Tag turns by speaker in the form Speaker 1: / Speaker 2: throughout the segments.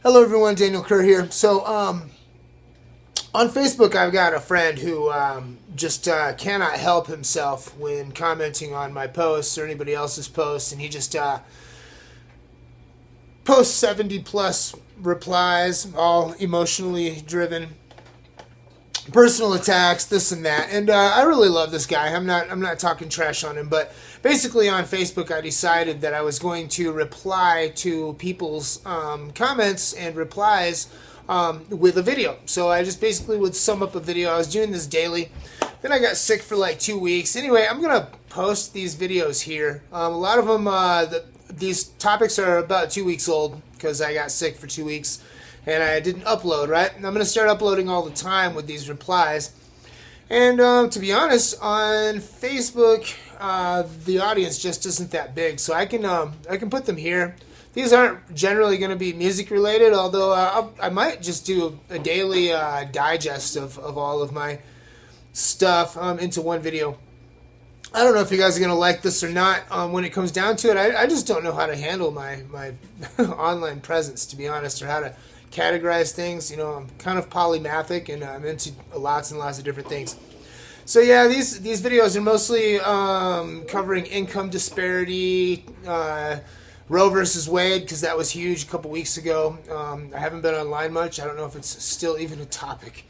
Speaker 1: Hello everyone, Daniel Kerr here. So on Facebook I've got a friend who just cannot help himself when commenting on my posts or anybody else's posts, and he just posts 70 plus replies, all emotionally driven, personal attacks, this and that. And I really love this guy. I'm not talking trash on him, but basically on Facebook I decided that I was going to reply to people's comments and replies with a video. So I just basically would sum up a video. I was doing this daily. Then I got sick for like 2 weeks. Anyway, I'm gonna post these videos here. A lot of them, these topics are about 2 weeks old because I got sick for 2 weeks and I didn't upload, right? And I'm going to start uploading all the time with these replies. And to be honest, on Facebook, the audience just isn't that big, so I can put them here. These aren't generally going to be music related, although I might just do a daily digest of all of my stuff into one video. I don't know if you guys are going to like this or not when it comes down to it. I just don't know how to handle my online presence, to be honest, or how to categorize things. You know, I'm kind of polymathic and I'm into lots and lots of different things. So yeah, these videos are mostly covering income disparity, Roe versus Wade, because that was huge a couple weeks ago. I haven't been online much. I don't know if it's still even a topic.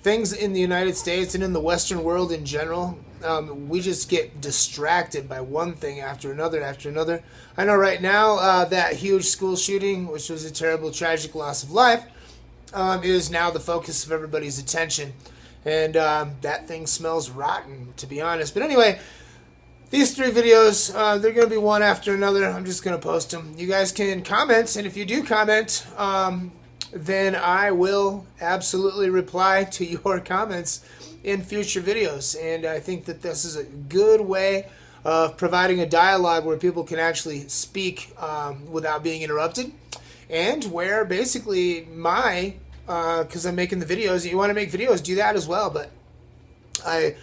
Speaker 1: Things in the United States and in the Western world in general, we just get distracted by one thing after another after another. I know right now that huge school shooting, which was a terrible, tragic loss of life, is now the focus of everybody's attention. And that thing smells rotten, to be honest. But anyway, these 3 videos, they're going to be one after another. I'm just going to post them. You guys can comment, and if you do comment, then I will absolutely reply to your comments in future videos. And I think that this is a good way of providing a dialogue where people can actually speak without being interrupted, and where basically because I'm making the videos, you want to make videos, do that as well, but I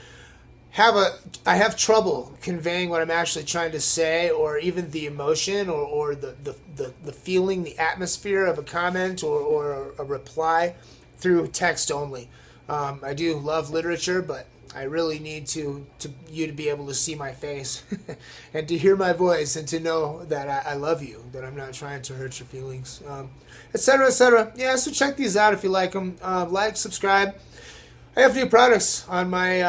Speaker 1: have trouble conveying what I'm actually trying to say, or even the emotion, or the feeling, the atmosphere of a comment or a reply through text only. I do love literature, but I really need you to be able to see my face and to hear my voice and to know that I love you, that I'm not trying to hurt your feelings, etc., etc. Yeah, so check these out if you like them. Like, subscribe. I have new products on my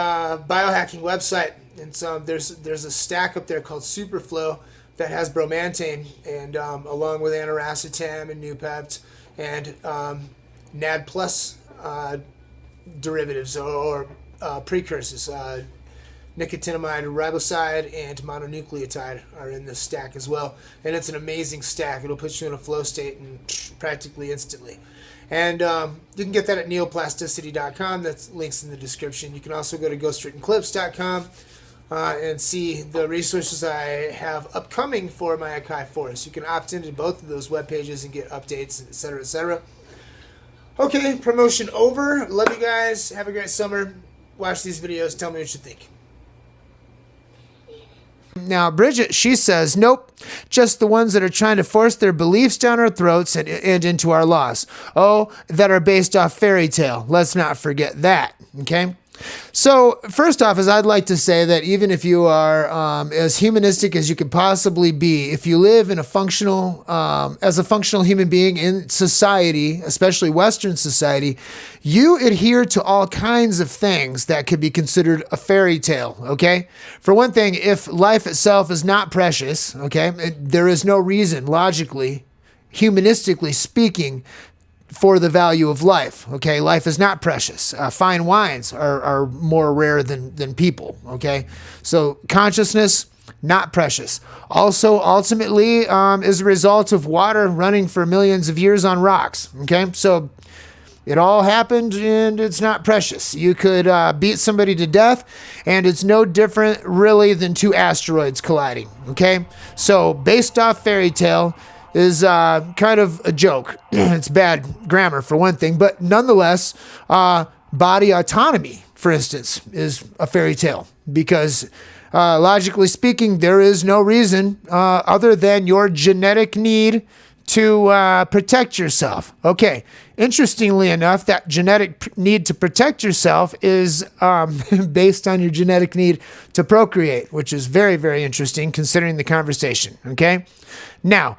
Speaker 1: biohacking website, and so there's a stack up there called Superflow that has bromantane, and along with aniracetam and Nupept and NAD plus derivatives or precursors. Nicotinamide riboside and mononucleotide are in this stack as well, and it's an amazing stack. It'll put you in a flow state and practically instantly. And you can get that at neoplasticity.com. That's links in the description. You can also go to ghostwrittenclips.com and see the resources I have upcoming for my Acai Forest. You can opt into both of those web pages and get updates, etc., etc. Okay, promotion over. Love you guys. Have a great summer. Watch these videos. Tell me what you think. Now, Bridget, she says, nope, just the ones that are trying to force their beliefs down our throats and into our laws. Oh, that are based off fairy tale. Let's not forget that, okay? So, first off, I'd like to say that even if you are as humanistic as you could possibly be, if you live in a functional, as a functional human being in society, especially Western society, you adhere to all kinds of things that could be considered a fairy tale, okay? For one thing, if life itself is not precious, okay, there is no reason, logically, humanistically speaking, for the value of life, okay? Life is not precious. Fine wines are more rare than people, okay? So consciousness, not precious. Also, ultimately, is a result of water running for millions of years on rocks, okay? So it all happened and it's not precious. You could beat somebody to death and it's no different really than 2 asteroids colliding, okay? So based off fairy tale, is kind of a joke. It's bad grammar for one thing, but nonetheless, body autonomy, for instance, is a fairy tale because logically speaking, there is no reason other than your genetic need to protect yourself. Okay, interestingly enough, that genetic need to protect yourself is based on your genetic need to procreate, which is very, very interesting considering the conversation, okay? Now,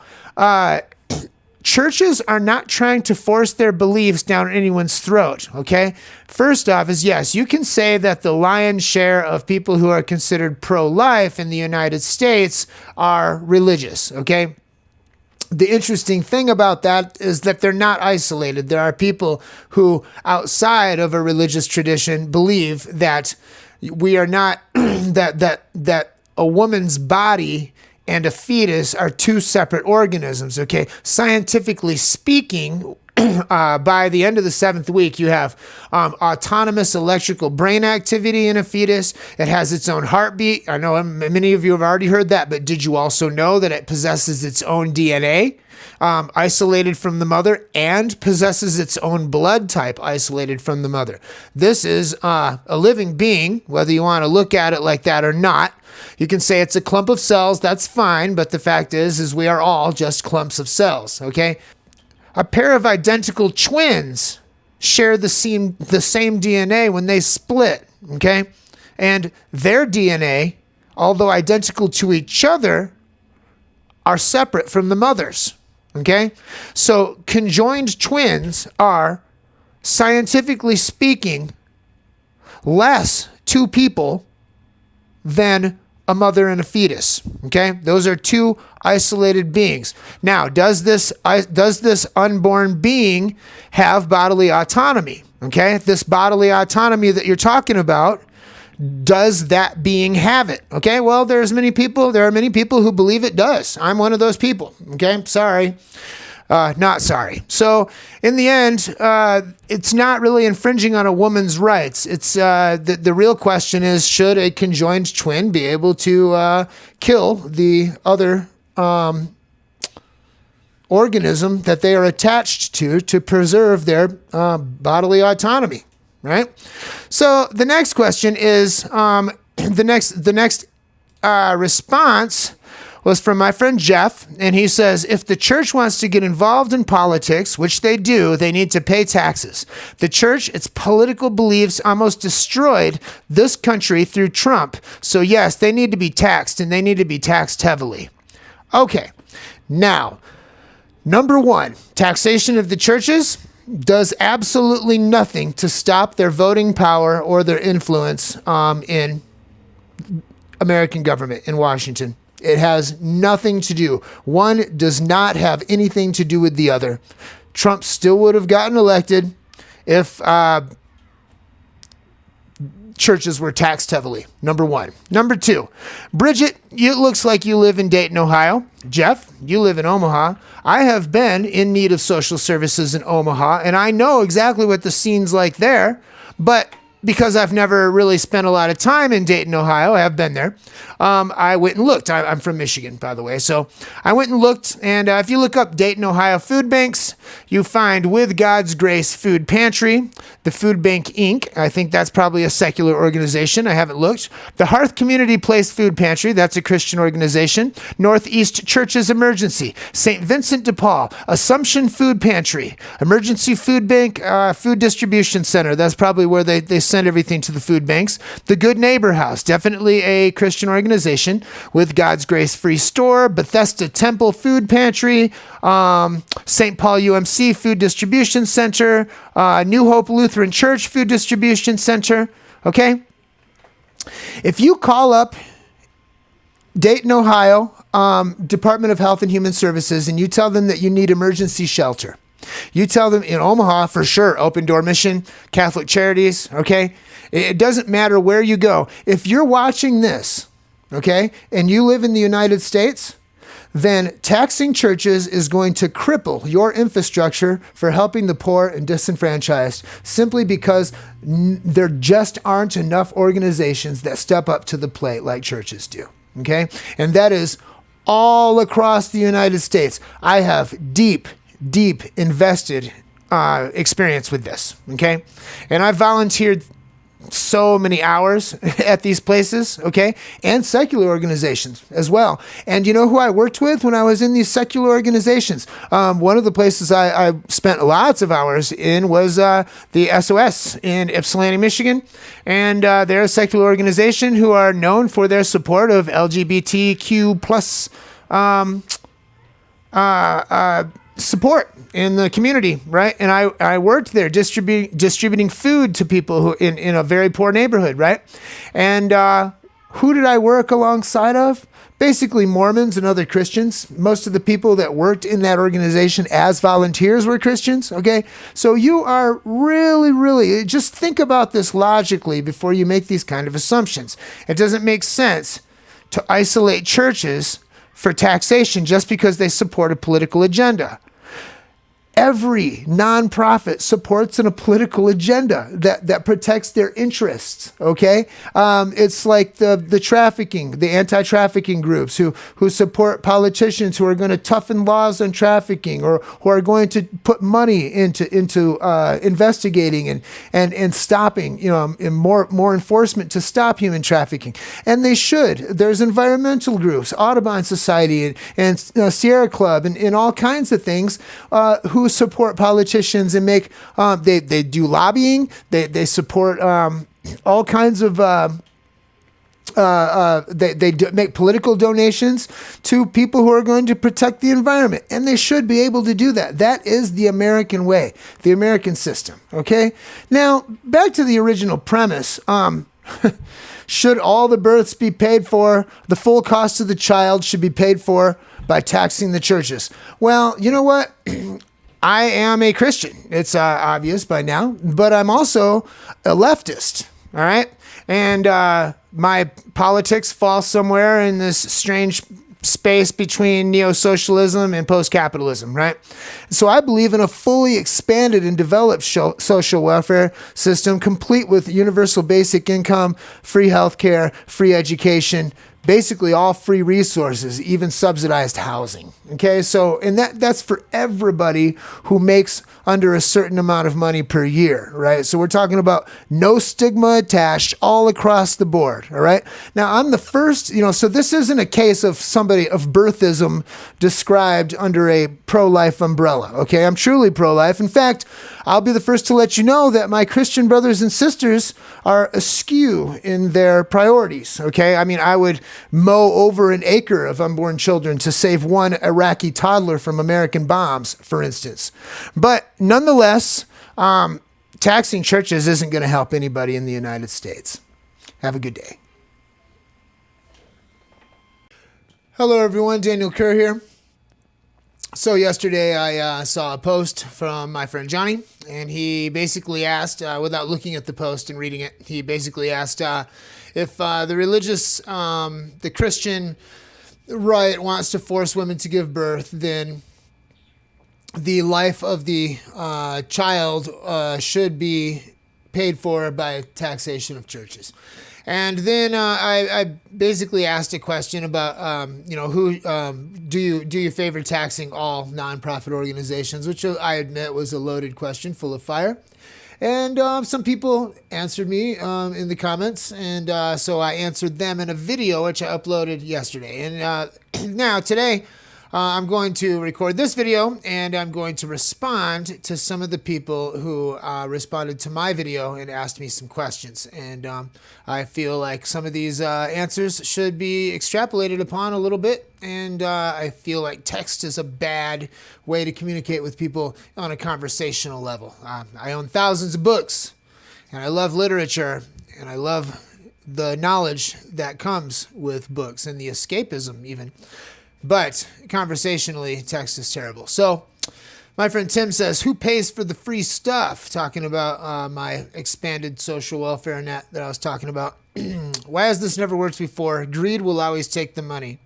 Speaker 1: churches are not trying to force their beliefs down anyone's throat, okay? First off is, yes, you can say that the lion's share of people who are considered pro-life in the United States are religious, okay? The interesting thing about that is that they're not isolated. There are people who, outside of a religious tradition, believe that we are not, that a woman's body and a fetus are two separate organisms, okay? Scientifically speaking, by the end of the 7th week, you have autonomous electrical brain activity in a fetus. It has its own heartbeat. I know many of you have already heard that, but did you also know that it possesses its own DNA, isolated from the mother, and possesses its own blood type, isolated from the mother? This is a living being, whether you want to look at it like that or not. You can say it's a clump of cells, that's fine, but the fact is we are all just clumps of cells, okay? A pair of identical twins share the same DNA when they split, okay? And their DNA, although identical to each other, are separate from the mother's, okay? So conjoined twins are, scientifically speaking, less two people than a mother and a fetus, okay? Those are two isolated beings. Now, does this unborn being have bodily autonomy, okay? This bodily autonomy that you're talking about, does that being have it, okay? Well, there are many people who believe it does. I'm one of those people, okay? Sorry. Not sorry. So in the end, it's not really infringing on a woman's rights. It's the real question is, should a conjoined twin be able to kill the other organism that they are attached to preserve their bodily autonomy, right? So the next question is, the next response was from my friend Jeff, and he says, if the church wants to get involved in politics, which they do, they need to pay taxes. The church, its political beliefs almost destroyed this country through Trump. So yes, they need to be taxed, and they need to be taxed heavily. Okay, now, number one, taxation of the churches does absolutely nothing to stop their voting power or their influence in American government in Washington. It has nothing to do. One does not have anything to do with the other. Trump still would have gotten elected if churches were taxed heavily. Number one. Number two, Bridget, it looks like you live in Dayton, Ohio. Jeff, you live in Omaha. I have been in need of social services in Omaha, and I know exactly what the scene's like there, but because I've never really spent a lot of time in Dayton, Ohio, I have been there. I went and looked. I'm from Michigan, by the way. So I went and looked, and if you look up Dayton, Ohio food banks, you find With God's Grace Food Pantry, the Food Bank Inc. I think that's probably a secular organization. I haven't looked. The Hearth Community Place Food Pantry, that's a Christian organization. Northeast Churches Emergency, St. Vincent de Paul, Assumption Food Pantry, Emergency Food Bank Food Distribution Center. That's probably where they send everything to the food banks. The Good Neighbor House, definitely a Christian organization. With God's Grace Free Store, Bethesda Temple Food Pantry, St. Paul UMC Food Distribution Center, New Hope Lutheran Church Food Distribution Center. Okay? If you call up Dayton, Ohio, Department of Health and Human Services, and you tell them that you need emergency shelter, you tell them in Omaha, for sure, Open Door Mission, Catholic Charities, okay? It doesn't matter where you go. If you're watching this, okay, and you live in the United States, then taxing churches is going to cripple your infrastructure for helping the poor and disenfranchised, simply because there just aren't enough organizations that step up to the plate like churches do, okay? And that is all across the United States. I have deep invested experience with this, okay? And I volunteered so many hours at these places, okay? And secular organizations as well. And you know who I worked with when I was in these secular organizations? One of the places I spent lots of hours in was the SOS in Ypsilanti, Michigan. And they're a secular organization who are known for their support of LGBTQ plus support in the community, right? And I worked there distributing food to people who in a very poor neighborhood, right? And who did I work alongside of? Basically Mormons and other Christians. Most of the people that worked in that organization as volunteers were Christians, okay? So you are really, just think about this logically before you make these kind of assumptions. It doesn't make sense to isolate churches for taxation just because they support a political agenda. Every nonprofit supports a political agenda that protects their interests, okay? It's like the trafficking, the anti-trafficking groups who support politicians who are going to toughen laws on trafficking or who are going to put money into investigating and stopping, and more enforcement to stop human trafficking. And they should. There's environmental groups, Audubon Society and Sierra Club and all kinds of things who support politicians and make they do lobbying. They support all kinds of make political donations to people who are going to protect the environment, and they should be able to do that. That is the American way, the American system. Okay, now back to the original premise. Should all the births be paid for? The full cost of the child should be paid for by taxing the churches. Well, you know what? I am a Christian. It's obvious by now, but I'm also a leftist. All right. And my politics fall somewhere in this strange space between neo-socialism and post-capitalism, right? So I believe in a fully expanded and developed social welfare system, complete with universal basic income, free healthcare, free education, basically all free resources, even subsidized housing. Okay, so and that's for everybody who makes under a certain amount of money per year, right? So we're talking about no stigma attached all across the board, all right? Now I'm the first, so this isn't a case of somebody of birthism described under a pro-life umbrella, okay? I'm truly pro-life. In fact, I'll be the first to let you know that my Christian brothers and sisters are askew in their priorities, okay? I mean, I would mow over an acre of unborn children to save one Iraqi toddler from American bombs, for instance. But nonetheless, taxing churches isn't going to help anybody in the United States. Have a good day. Hello, everyone. Daniel Kerr here. So yesterday I saw a post from my friend Johnny, and he basically asked, without looking at the post and reading it, he basically asked if the Christian right wants to force women to give birth, then the life of the child should be paid for by taxation of churches. And then I basically asked a question about, who do you favor taxing all nonprofit organizations, which I admit was a loaded question full of fire. And some people answered me in the comments, and so I answered them in a video, which I uploaded yesterday. And now today, I'm going to record this video, and I'm going to respond to some of the people who responded to my video and asked me some questions. And I feel like some of these answers should be extrapolated upon a little bit. And I feel like text is a bad way to communicate with people on a conversational level. I own thousands of books, and I love literature, and I love the knowledge that comes with books and the escapism even. But conversationally, text is terrible. So my friend Tim says, who pays for the free stuff? Talking about my expanded social welfare net that I was talking about. Why has this never worked before? Greed will always take the money.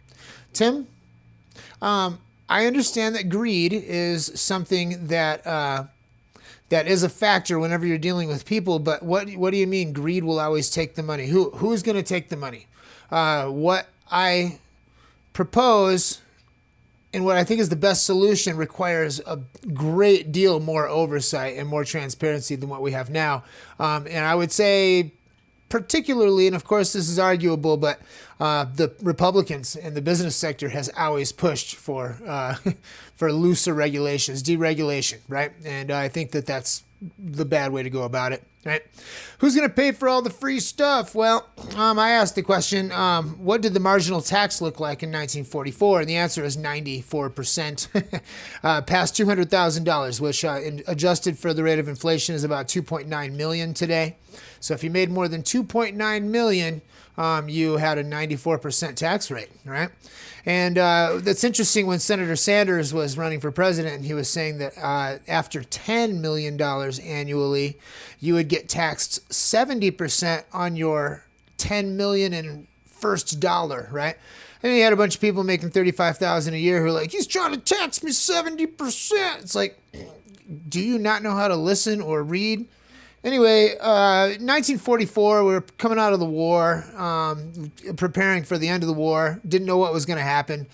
Speaker 1: Tim, I understand that greed is something that that is a factor whenever you're dealing with people. But what do you mean greed will always take the money? Who's going to take the money? What I propose and what I think is the best solution requires a great deal more oversight and more transparency than what we have now. And I would say particularly, and of course this is arguable, but the Republicans and the business sector has always pushed for for looser regulations, deregulation, right? And I think that that's the bad way to go about it, right? Who's going to pay for all the free stuff? Well, I asked the question, what did the marginal tax look like in 1944? And the answer is 94%, past $200,000, which adjusted for the rate of inflation is about 2.9 million today. So if you made more than 2.9 million, you had a 94% tax rate, right? And that's interesting. When Senator Sanders was running for president, he was saying that after $10 million annually, you would get taxed 70% on your $10 million in first dollar, right? And he had a bunch of people making $35,000 a year who were like, he's trying to tax me 70%. It's like, do you not know how to listen or read? Anyway, 1944, we were coming out of the war, preparing for the end of the war, didn't know what was going to happen.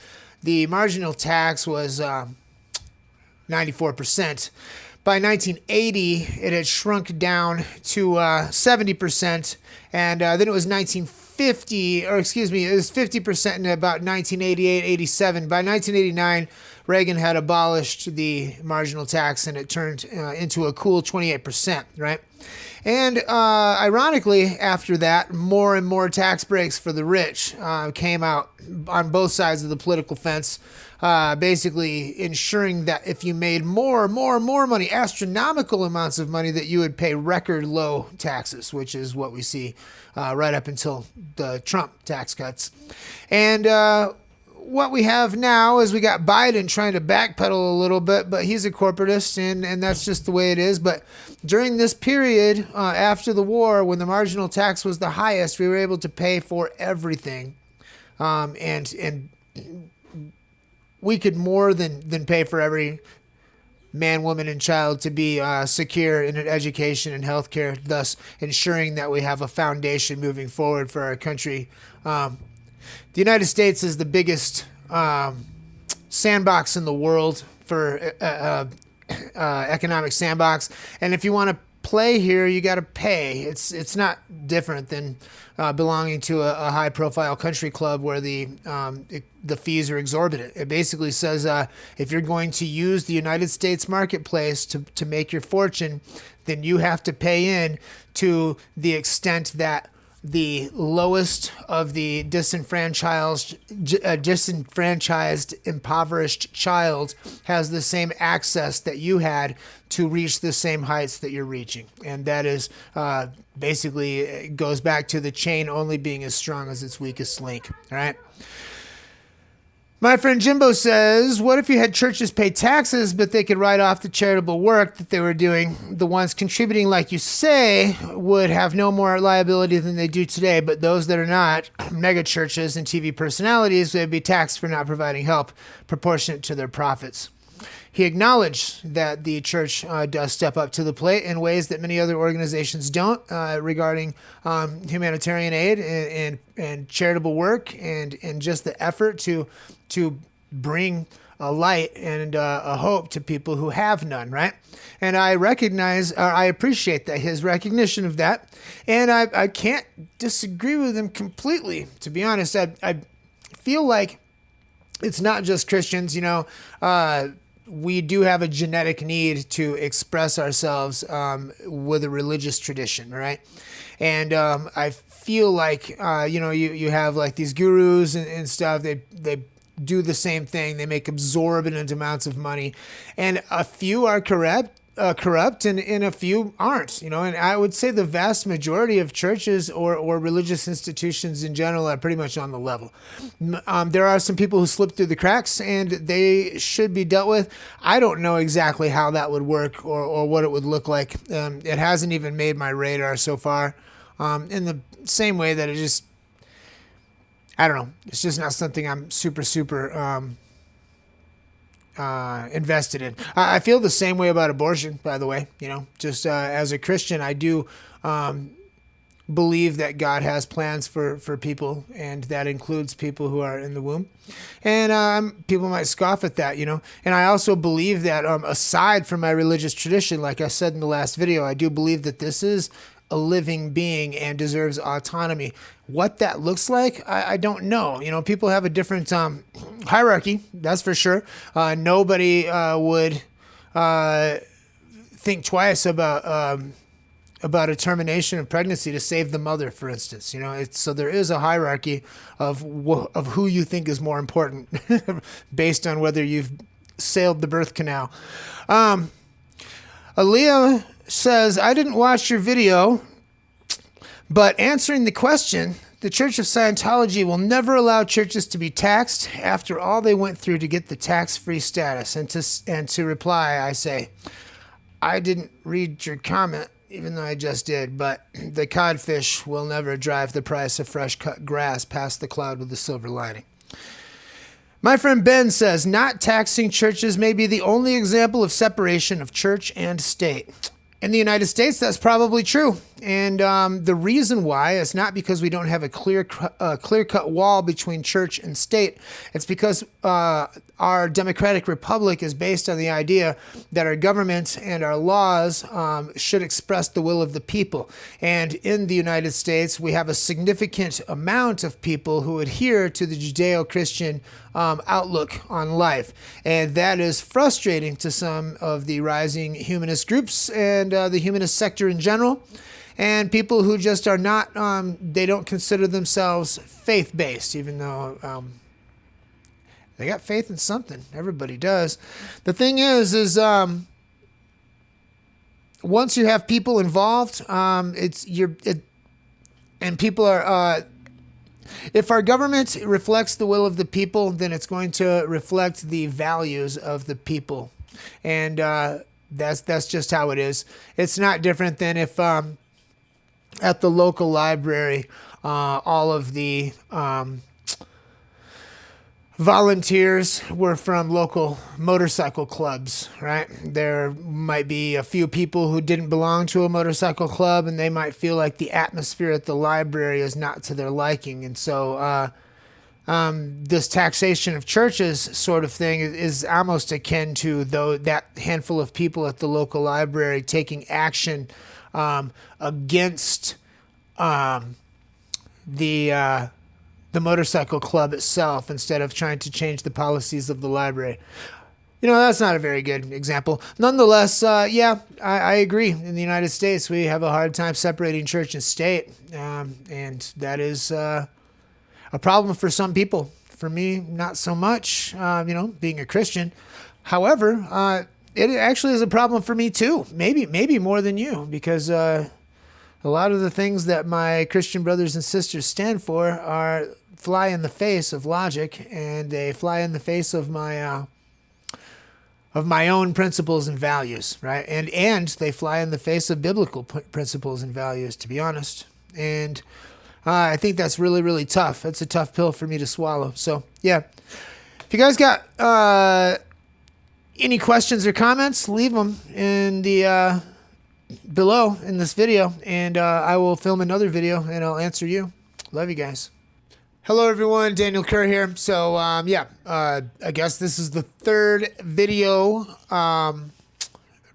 Speaker 1: The marginal tax was 94%. By 1980, it had shrunk down to 70%, and then it was 1950, or excuse me, it was 50% in about 1988, 87. By 1989, Reagan had abolished the marginal tax, and it turned into a cool 28%, right? And ironically, after that, more and more tax breaks for the rich came out on both sides of the political fence, basically ensuring that if you made more money, astronomical amounts of money, that you would pay record low taxes, which is what we see right up until the Trump tax cuts. And what we have now is we got Biden trying to backpedal a little bit, but he's a corporatist, and that's just the way it is. But during this period after the war, when the marginal tax was the highest, we were able to pay for everything, and we could more than pay for every man, woman, and child to be secure in an education and healthcare, thus ensuring that we have a foundation moving forward for our country. The United States is the biggest sandbox in the world for economic sandbox, and if you want to play here, you got to pay. It's not different than belonging to a high-profile country club where the fees are exorbitant. It basically says if you're going to use the United States marketplace to make your fortune, then you have to pay in to the extent that the lowest of the disenfranchised, impoverished child has the same access that you had to reach the same heights that you're reaching. And that is basically, it goes back to the chain only being as strong as its weakest link. All right. My friend Jimbo says, what if you had churches pay taxes, but they could write off the charitable work that they were doing? The ones contributing, like you say, would have no more liability than they do today, but those that are not, mega churches and TV personalities, would be taxed for not providing help proportionate to their profits. He acknowledged that the church does step up to the plate in ways that many other organizations don't regarding humanitarian aid and charitable work and just the effort to bring a light and a hope to people who have none, right? And I appreciate that, his recognition of that, and I can't disagree with him completely, to be honest. I feel like it's not just Christians, we do have a genetic need to express ourselves with a religious tradition, right? And I feel like, you have like these gurus and stuff, they do the same thing. They make exorbitant amounts of money, and a few are corrupt, and a few aren't, and I would say the vast majority of churches or religious institutions in general are pretty much on the level. There are some people who slip through the cracks, and they should be dealt with. I don't know exactly how that would work or what it would look like. It hasn't even made my radar so far, in the same way that it just, I don't know. It's just not something I'm super invested in. I feel the same way about abortion, by the way. Just as a Christian, I do believe that God has plans for people, and that includes people who are in the womb. And people might scoff at that, And I also believe that aside from my religious tradition, like I said in the last video, I do believe that this is a living being and deserves autonomy. What that looks like, I don't know. You know, people have a different hierarchy, that's for sure. Nobody would think twice about a termination of pregnancy to save the mother, for instance. You know, so there is a hierarchy of who you think is more important based on whether you've sailed the birth canal. Aaliyah says, I didn't watch your video, but answering the question, the Church of Scientology will never allow churches to be taxed after all they went through to get the tax-free status. And to reply, I say, I didn't read your comment, even though I just did, but the codfish will never drive the price of fresh cut grass past the cloud with a silver lining. My friend Ben says, not taxing churches may be the only example of separation of church and state. In the United States, that's probably true. And the reason why is not because we don't have a clear-cut wall between church and state. It's because our democratic republic is based on the idea that our government and our laws should express the will of the people. And in the United States, we have a significant amount of people who adhere to the Judeo-Christian outlook on life. And that is frustrating to some of the rising humanist groups and the humanist sector in general. And people who just are not, they don't consider themselves faith-based, even though they got faith in something. Everybody does. The thing is once you have people involved, and people are, if our government reflects the will of the people, then it's going to reflect the values of the people. And that's just how it is. It's not different than if at the local library, all of the volunteers were from local motorcycle clubs, right? There might be a few people who didn't belong to a motorcycle club, and they might feel like the atmosphere at the library is not to their liking. And so this taxation of churches sort of thing is almost akin to that handful of people at the local library taking action against the motorcycle club itself instead of trying to change the policies of the library. You know, that's not a very good example. Nonetheless, yeah, I agree. In the United States, we have a hard time separating church and state, and that is a problem for some people. For me, not so much, being a Christian. However, it actually is a problem for me too. Maybe more than you, because a lot of the things that my Christian brothers and sisters stand for fly in the face of logic, and they fly in the face of my own principles and values, right? And they fly in the face of biblical principles and values, to be honest. And I think that's really, really tough. It's a tough pill for me to swallow. So, yeah. If you guys got any questions or comments, leave them in the below in this video, and I will film another video and I'll answer you. Love you guys. Hello everyone, Daniel Kerr here. So I guess this is the third video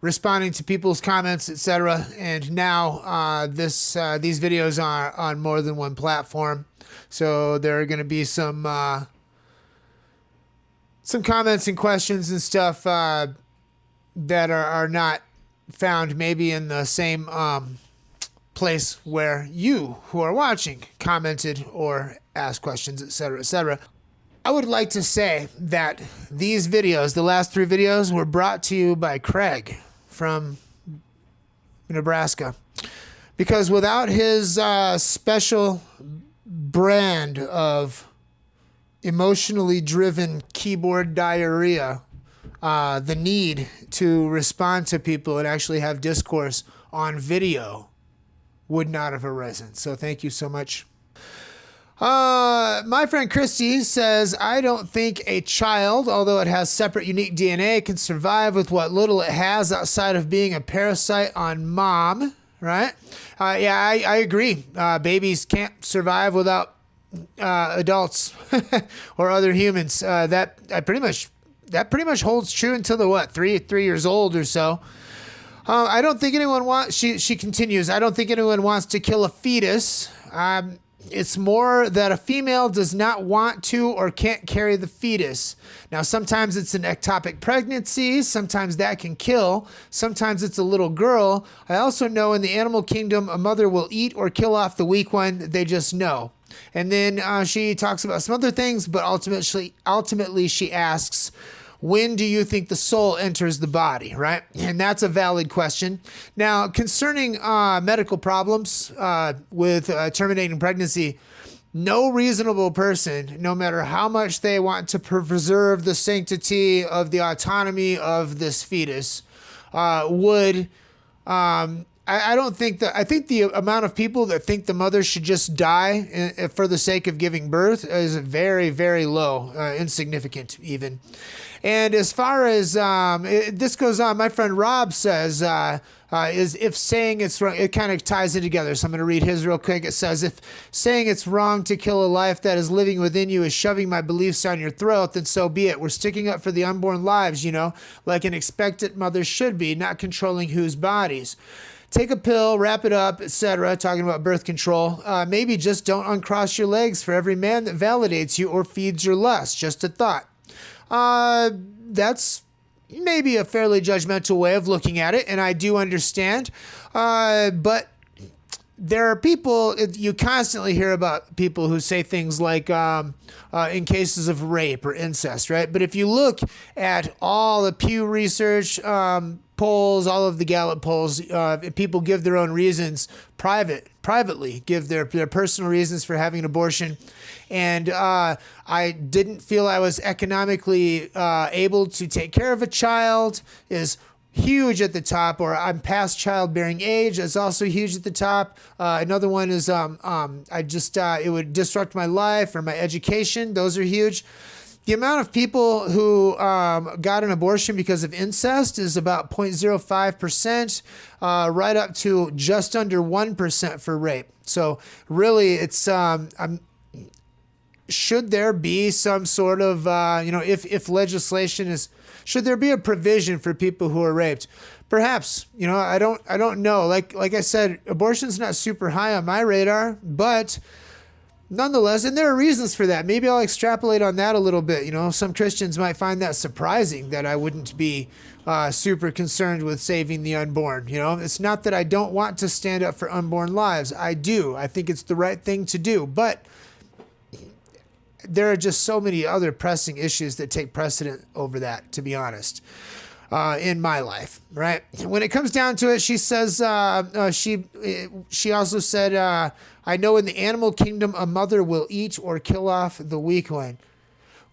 Speaker 1: responding to people's comments, etc. And now these videos are on more than one platform. So there are going to be some comments and questions and stuff that are not found maybe in the same place where you who are watching commented or asked questions, etc., etc. I would like to say that these videos, the last three videos, were brought to you by Craig from Nebraska, because without his special brand of emotionally driven keyboard diarrhea, the need to respond to people and actually have discourse on video would not have arisen. So thank you so much. My friend Christy says, I don't think a child, although it has separate unique DNA, can survive with what little it has outside of being a parasite on mom, right? Yeah, I agree. Babies can't survive without adults or other humans. That pretty much holds true until they're 3 years old or so. I don't think anyone wants. She continues. I don't think anyone wants to kill a fetus. It's more that a female does not want to or can't carry the fetus. Now, sometimes it's an ectopic pregnancy. Sometimes that can kill. Sometimes it's a little girl. I also know in the animal kingdom, a mother will eat or kill off the weak one. They just know. And then she talks about some other things, but ultimately she asks, when do you think the soul enters the body, right? And that's a valid question. Now, concerning medical problems with terminating pregnancy, no reasonable person, no matter how much they want to preserve the sanctity of the autonomy of this fetus, would... I don't think that. I think the amount of people that think the mother should just die for the sake of giving birth is very, very low, insignificant even. And as far as this goes on, my friend Rob says, is if saying it's wrong, it kind of ties it together. So I'm going to read his real quick. It says, if saying it's wrong to kill a life that is living within you is shoving my beliefs down your throat, then so be it. We're sticking up for the unborn lives, like an expectant mother should be, not controlling whose bodies. Take a pill, wrap it up, etc. Talking about birth control. Maybe just don't uncross your legs for every man that validates you or feeds your lust. Just a thought. That's maybe a fairly judgmental way of looking at it, and I do understand. But there are people, you constantly hear about people who say things like in cases of rape or incest, right? But if you look at all the Pew Research polls, all of the Gallup polls, people give their own reasons privately, give their personal reasons for having an abortion. And I didn't feel I was economically able to take care of a child is huge at the top, or I'm past childbearing age is also huge at the top. Another one is it would disrupt my life or my education. Those are huge. The amount of people who got an abortion because of incest is about 0.05%, right up to just under 1% for rape. So really, it's should there be some sort of if legislation is, should there be a provision for people who are raped? Perhaps, I don't know. Like I said, abortion's not super high on my radar, but nonetheless, and there are reasons for that. Maybe I'll extrapolate on that a little bit. Some Christians might find that surprising that I wouldn't be super concerned with saving the unborn. It's not that I don't want to stand up for unborn lives. I do. I think it's the right thing to do. But there are just so many other pressing issues that take precedent over that, to be honest. In my life, right? When it comes down to it, she says, she also said, I know in the animal kingdom, a mother will eat or kill off the weak one.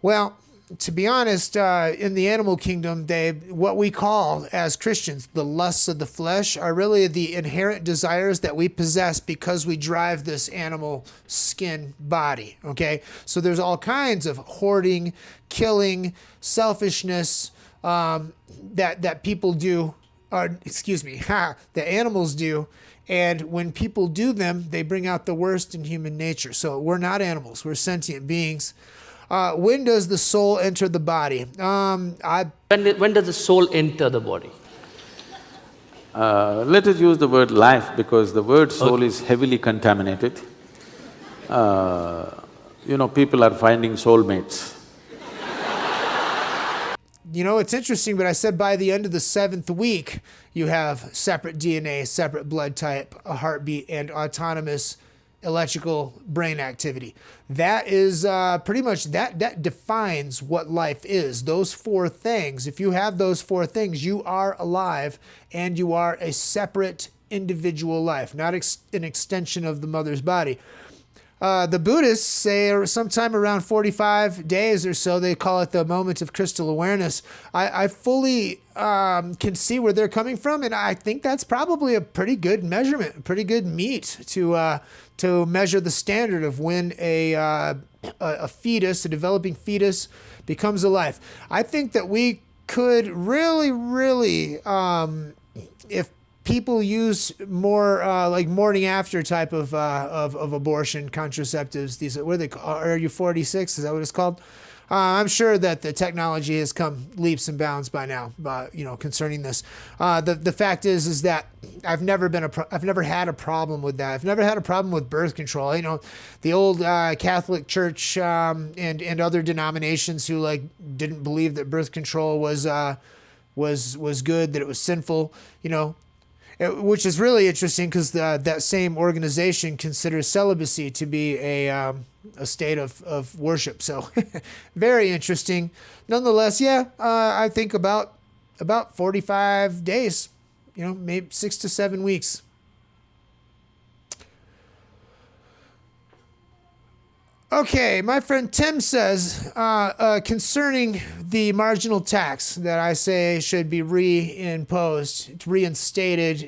Speaker 1: Well, to be honest, in the animal kingdom, what we call as Christians, the lusts of the flesh are really the inherent desires that we possess because we drive this animal skin body. Okay. So there's all kinds of hoarding, killing, selfishness, that people do, that animals do. And when people do them, they bring out the worst in human nature. So we're not animals, we're sentient beings. When does the soul enter the body?
Speaker 2: When does the soul enter the body?
Speaker 3: Let us use the word life because the word soul is heavily contaminated. People are finding soulmates.
Speaker 1: It's interesting, but I said by the end of the 7th week, you have separate DNA, separate blood type, a heartbeat, and autonomous electrical brain activity. That is pretty much, that defines what life is. Those 4 things, if you have those 4 things, you are alive and you are a separate individual life, not an extension of the mother's body. The Buddhists say sometime around 45 days or so, they call it the moment of crystal awareness. I fully can see where they're coming from, and I think that's probably a pretty good measurement, a pretty good meat to measure the standard of when a fetus, a developing fetus, becomes alive. I think that we could really, if people use more like morning after type of abortion contraceptives. These, what are they called? Are you 46? Is that what it's called? I'm sure that the technology has come leaps and bounds by now, concerning this. The fact is that I've never had a problem with that. I've never had a problem with birth control. The old Catholic Church and other denominations who didn't believe that birth control was good, that it was sinful. Which is really interesting because that same organization considers celibacy to be a state of worship. So very interesting. Nonetheless, I think about 45 days, maybe 6 to 7 weeks. Okay, my friend Tim says, concerning the marginal tax that I say should be reinstated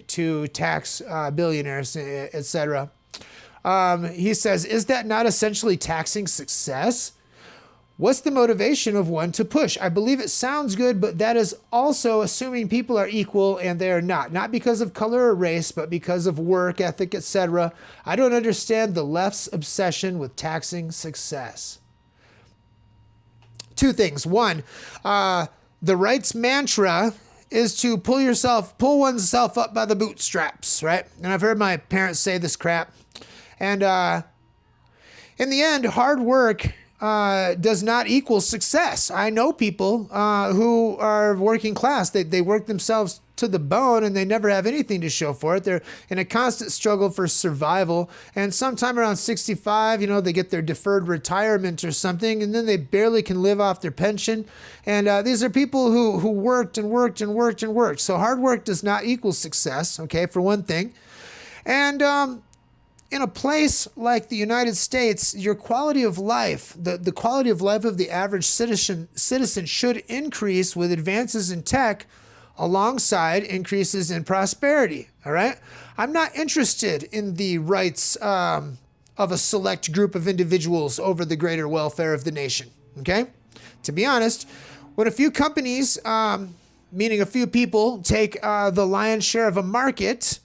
Speaker 1: to tax billionaires, etc. He says, is that not essentially taxing success? What's the motivation of one to push? I believe it sounds good, but that is also assuming people are equal, and they are not. Not because of color or race, but because of work ethic, etc. I don't understand the left's obsession with taxing success. Two things. One, the right's mantra is to pull oneself up by the bootstraps, right? And I've heard my parents say this crap. And in the end, hard work does not equal success. I know people who are working class. They work themselves to the bone and they never have anything to show for it. They're in a constant struggle for survival. And sometime around 65, they get their deferred retirement or something, and then they barely can live off their pension. And these are people who worked and worked and worked and worked. So hard work does not equal success, okay, for one thing. And in a place like the United States, your quality of life, the quality of life of the average citizen should increase with advances in tech alongside increases in prosperity, all right? I'm not interested in the rights of a select group of individuals over the greater welfare of the nation, okay? To be honest, when a few companies, meaning a few people, take the lion's share of a market,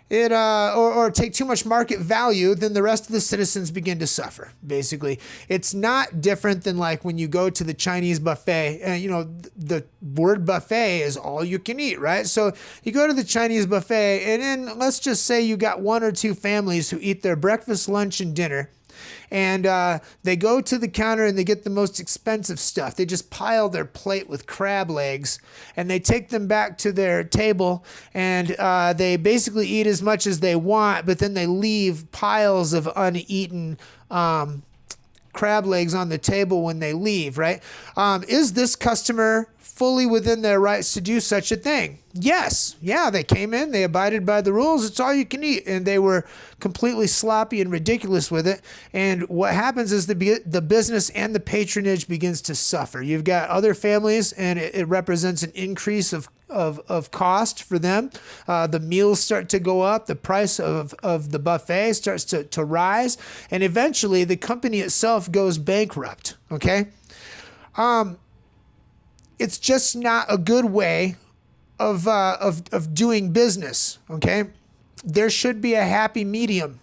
Speaker 1: or take too much market value, then the rest of the citizens begin to suffer, basically. It's not different than like when you go to the Chinese buffet, and the word buffet is all you can eat, right? So you go to the Chinese buffet, and then let's just say you got one or two families who eat their breakfast, lunch, and dinner. And they go to the counter and they get the most expensive stuff. They just pile their plate with crab legs and they take them back to their table, and they basically eat as much as they want, but then they leave piles of uneaten crab legs on the table when they leave, right? Is this customer fully within their rights to do such a thing? Yes. Yeah, they came in, they abided by the rules, it's all you can eat, and they were completely sloppy and ridiculous with it. And what happens is the business and the patronage begins to suffer. You've got other families, and it represents an increase of cost for them. The meals start to go up, the price of the buffet starts to rise, and eventually the company itself goes bankrupt, okay? It's just not a good way of doing business, okay? There should be a happy medium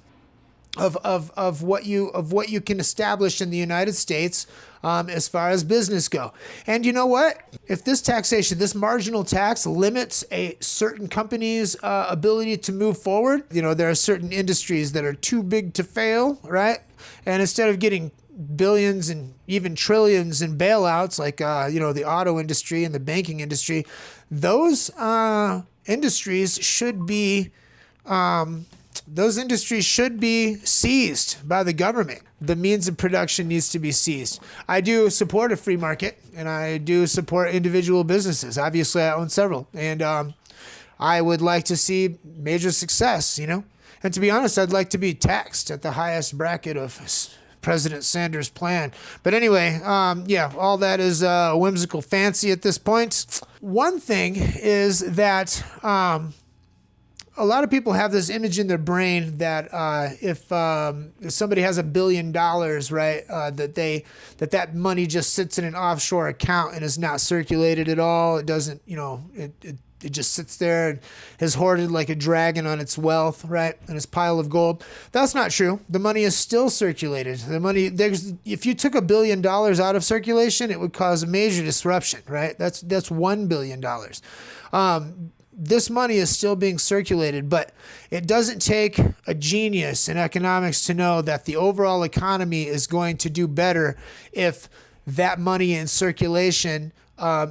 Speaker 1: of what you can establish in the United States as far as business go. And you know what? If this taxation, this marginal tax, limits a certain company's ability to move forward, there are certain industries that are too big to fail, right? And instead of getting billions and even trillions in bailouts, like the auto industry and the banking industry, those industries should be seized by the government. The means of production needs to be seized. I do support a free market, and I do support individual businesses. Obviously, I own several, and I would like to see major success. And to be honest, I'd like to be taxed at the highest bracket of President Sanders' plan. But anyway, all that is whimsical fancy at this point. One thing is that a lot of people have this image in their brain that if somebody has $1 billion, right, that money just sits in an offshore account and is not circulated at all. It doesn't, it just sits there and is hoarded like a dragon on its wealth, right? And its pile of gold. That's not true. The money is still circulated. The money, if you took $1 billion out of circulation, it would cause a major disruption, right? That's $1 billion. This money is still being circulated, but it doesn't take a genius in economics to know that the overall economy is going to do better if that money in circulation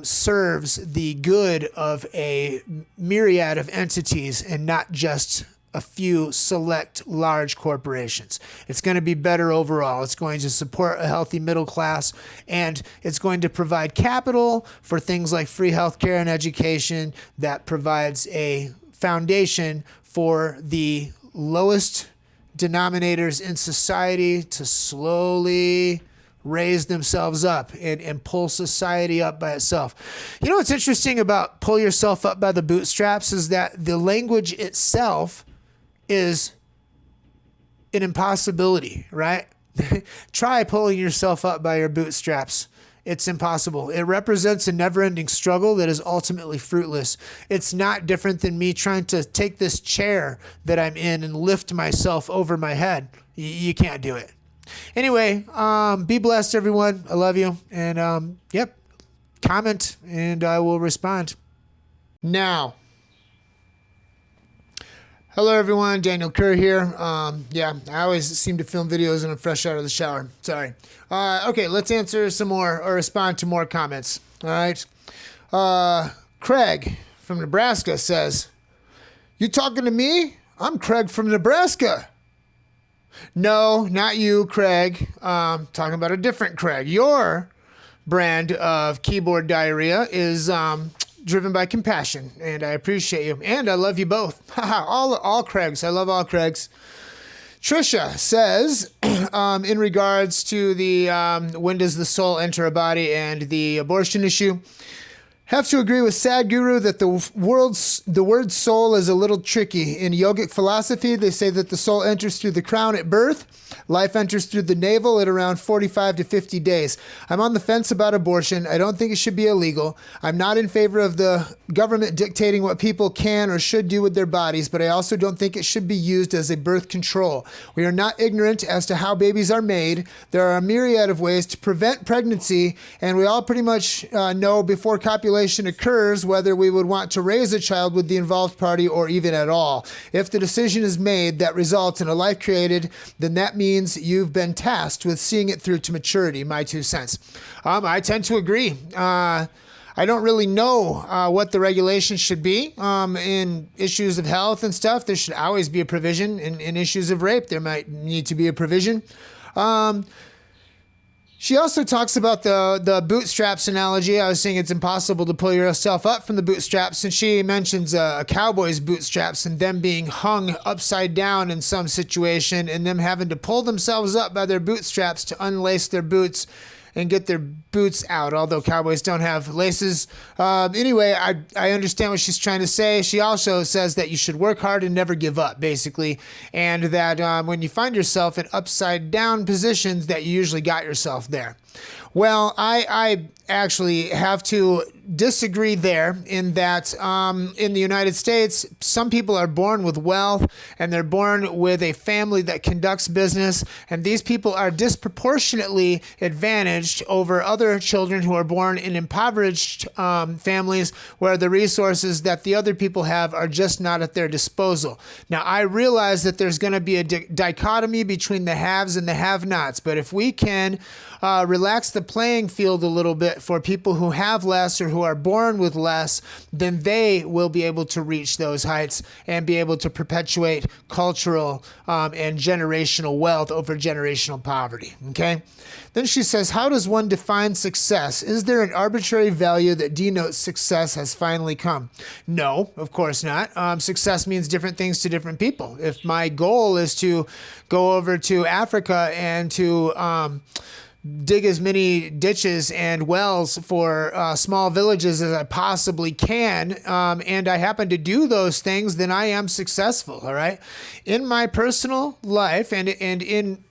Speaker 1: serves the good of a myriad of entities and not just a few select large corporations. It's going to be better overall. It's going to support a healthy middle class, and it's going to provide capital for things like free healthcare and education that provides a foundation for the lowest denominators in society to slowly raise themselves up and pull society up by itself. You know what's interesting about pull yourself up by the bootstraps is that the language itself is an impossibility, right? Try pulling yourself up by your bootstraps. It's impossible. It represents a never-ending struggle that is ultimately fruitless. It's not different than me trying to take this chair that I'm in and lift myself over my head. You can't do it. Anyway, be blessed, everyone. I love you. And, yep, comment, and I will respond. Now, hello, everyone. Daniel Kerr here. Yeah, I always seem to film videos when I'm fresh out of the shower. Sorry. Okay, let's answer some more or respond to more comments. All right. Craig from Nebraska says, "You talking to me? I'm Craig from Nebraska." No, not you, Craig. Talking about a different Craig. Your brand of keyboard diarrhea is driven by compassion, and I appreciate you, and I love you both. all Craigs. I love all Craigs. Trisha says, in regards to the when does the soul enter a body and the abortion issue, have to agree with Sadhguru that the word soul is a little tricky. In yogic philosophy, they say that the soul enters through the crown at birth. Life enters through the navel at around 45 to 50 days. I'm on the fence about abortion. I don't think it should be illegal. I'm not in favor of the government dictating what people can or should do with their bodies, but I also don't think it should be used as a birth control. We are not ignorant as to how babies are made. There are a myriad of ways to prevent pregnancy, and we all pretty much know before copulation occurs whether we would want to raise a child with the involved party or even at all. If the decision is made that results in a life created, then that means you've been tasked with seeing it through to maturity. My 2 cents. I tend to agree. I don't really know what the regulations should be in issues of health and stuff. There should always be a provision. In issues of rape, there might need to be a provision. She also talks about the bootstraps analogy. I was saying it's impossible to pull yourself up from the bootstraps, and she mentions a cowboy's bootstraps and them being hung upside down in some situation and them having to pull themselves up by their bootstraps to unlace their boots and get their boots out, although cowboys don't have laces. Anyway, I understand what she's trying to say. She also says that you should work hard and never give up, basically, and that when you find yourself in upside down positions that you usually got yourself there. Well, I actually have to disagree there in that in the United States, some people are born with wealth and they're born with a family that conducts business, and these people are disproportionately advantaged over other children who are born in impoverished families where the resources that the other people have are just not at their disposal. Now, I realize that there's going to be a dichotomy between the haves and the have-nots, but if we can relax the playing field a little bit for people who have less or who are born with less, then they will be able to reach those heights and be able to perpetuate cultural and generational wealth over generational poverty. Okay? Then she says, how does one define success? Is there an arbitrary value that denotes success has finally come? No, of course not. Success means different things to different people. If my goal is to go over to Africa and to dig as many ditches and wells for small villages as I possibly can, and I happen to do those things, then I am successful, all right? In my personal life and in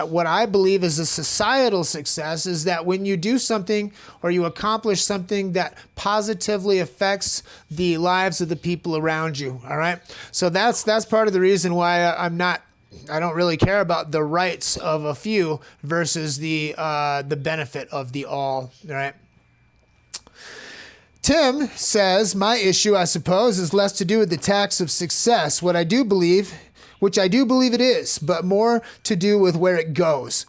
Speaker 1: what I believe is a societal success is that when you do something or you accomplish something that positively affects the lives of the people around you, all right? So that's part of the reason why I don't really care about the rights of a few versus the benefit of the all right? Tim says, my issue, I suppose, is less to do with the tax of success, which I do believe it is, but more to do with where it goes.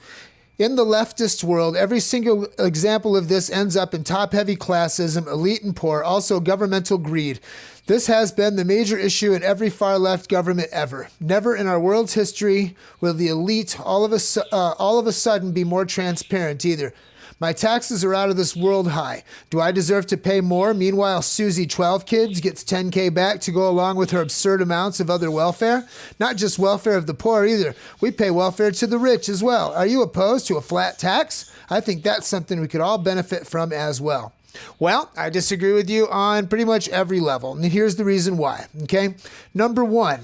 Speaker 1: In the leftist world, every single example of this ends up in top-heavy classism, elite and poor, also governmental greed. This has been the major issue in every far-left government ever. Never in our world's history will the elite all of a sudden be more transparent either. My taxes are out of this world high. Do I deserve to pay more? Meanwhile, Susie 12 Kids gets $10K back to go along with her absurd amounts of other welfare. Not just welfare of the poor either. We pay welfare to the rich as well. Are you opposed to a flat tax? I think that's something we could all benefit from as well. Well, I disagree with you on pretty much every level. And here's the reason why, okay? Number one,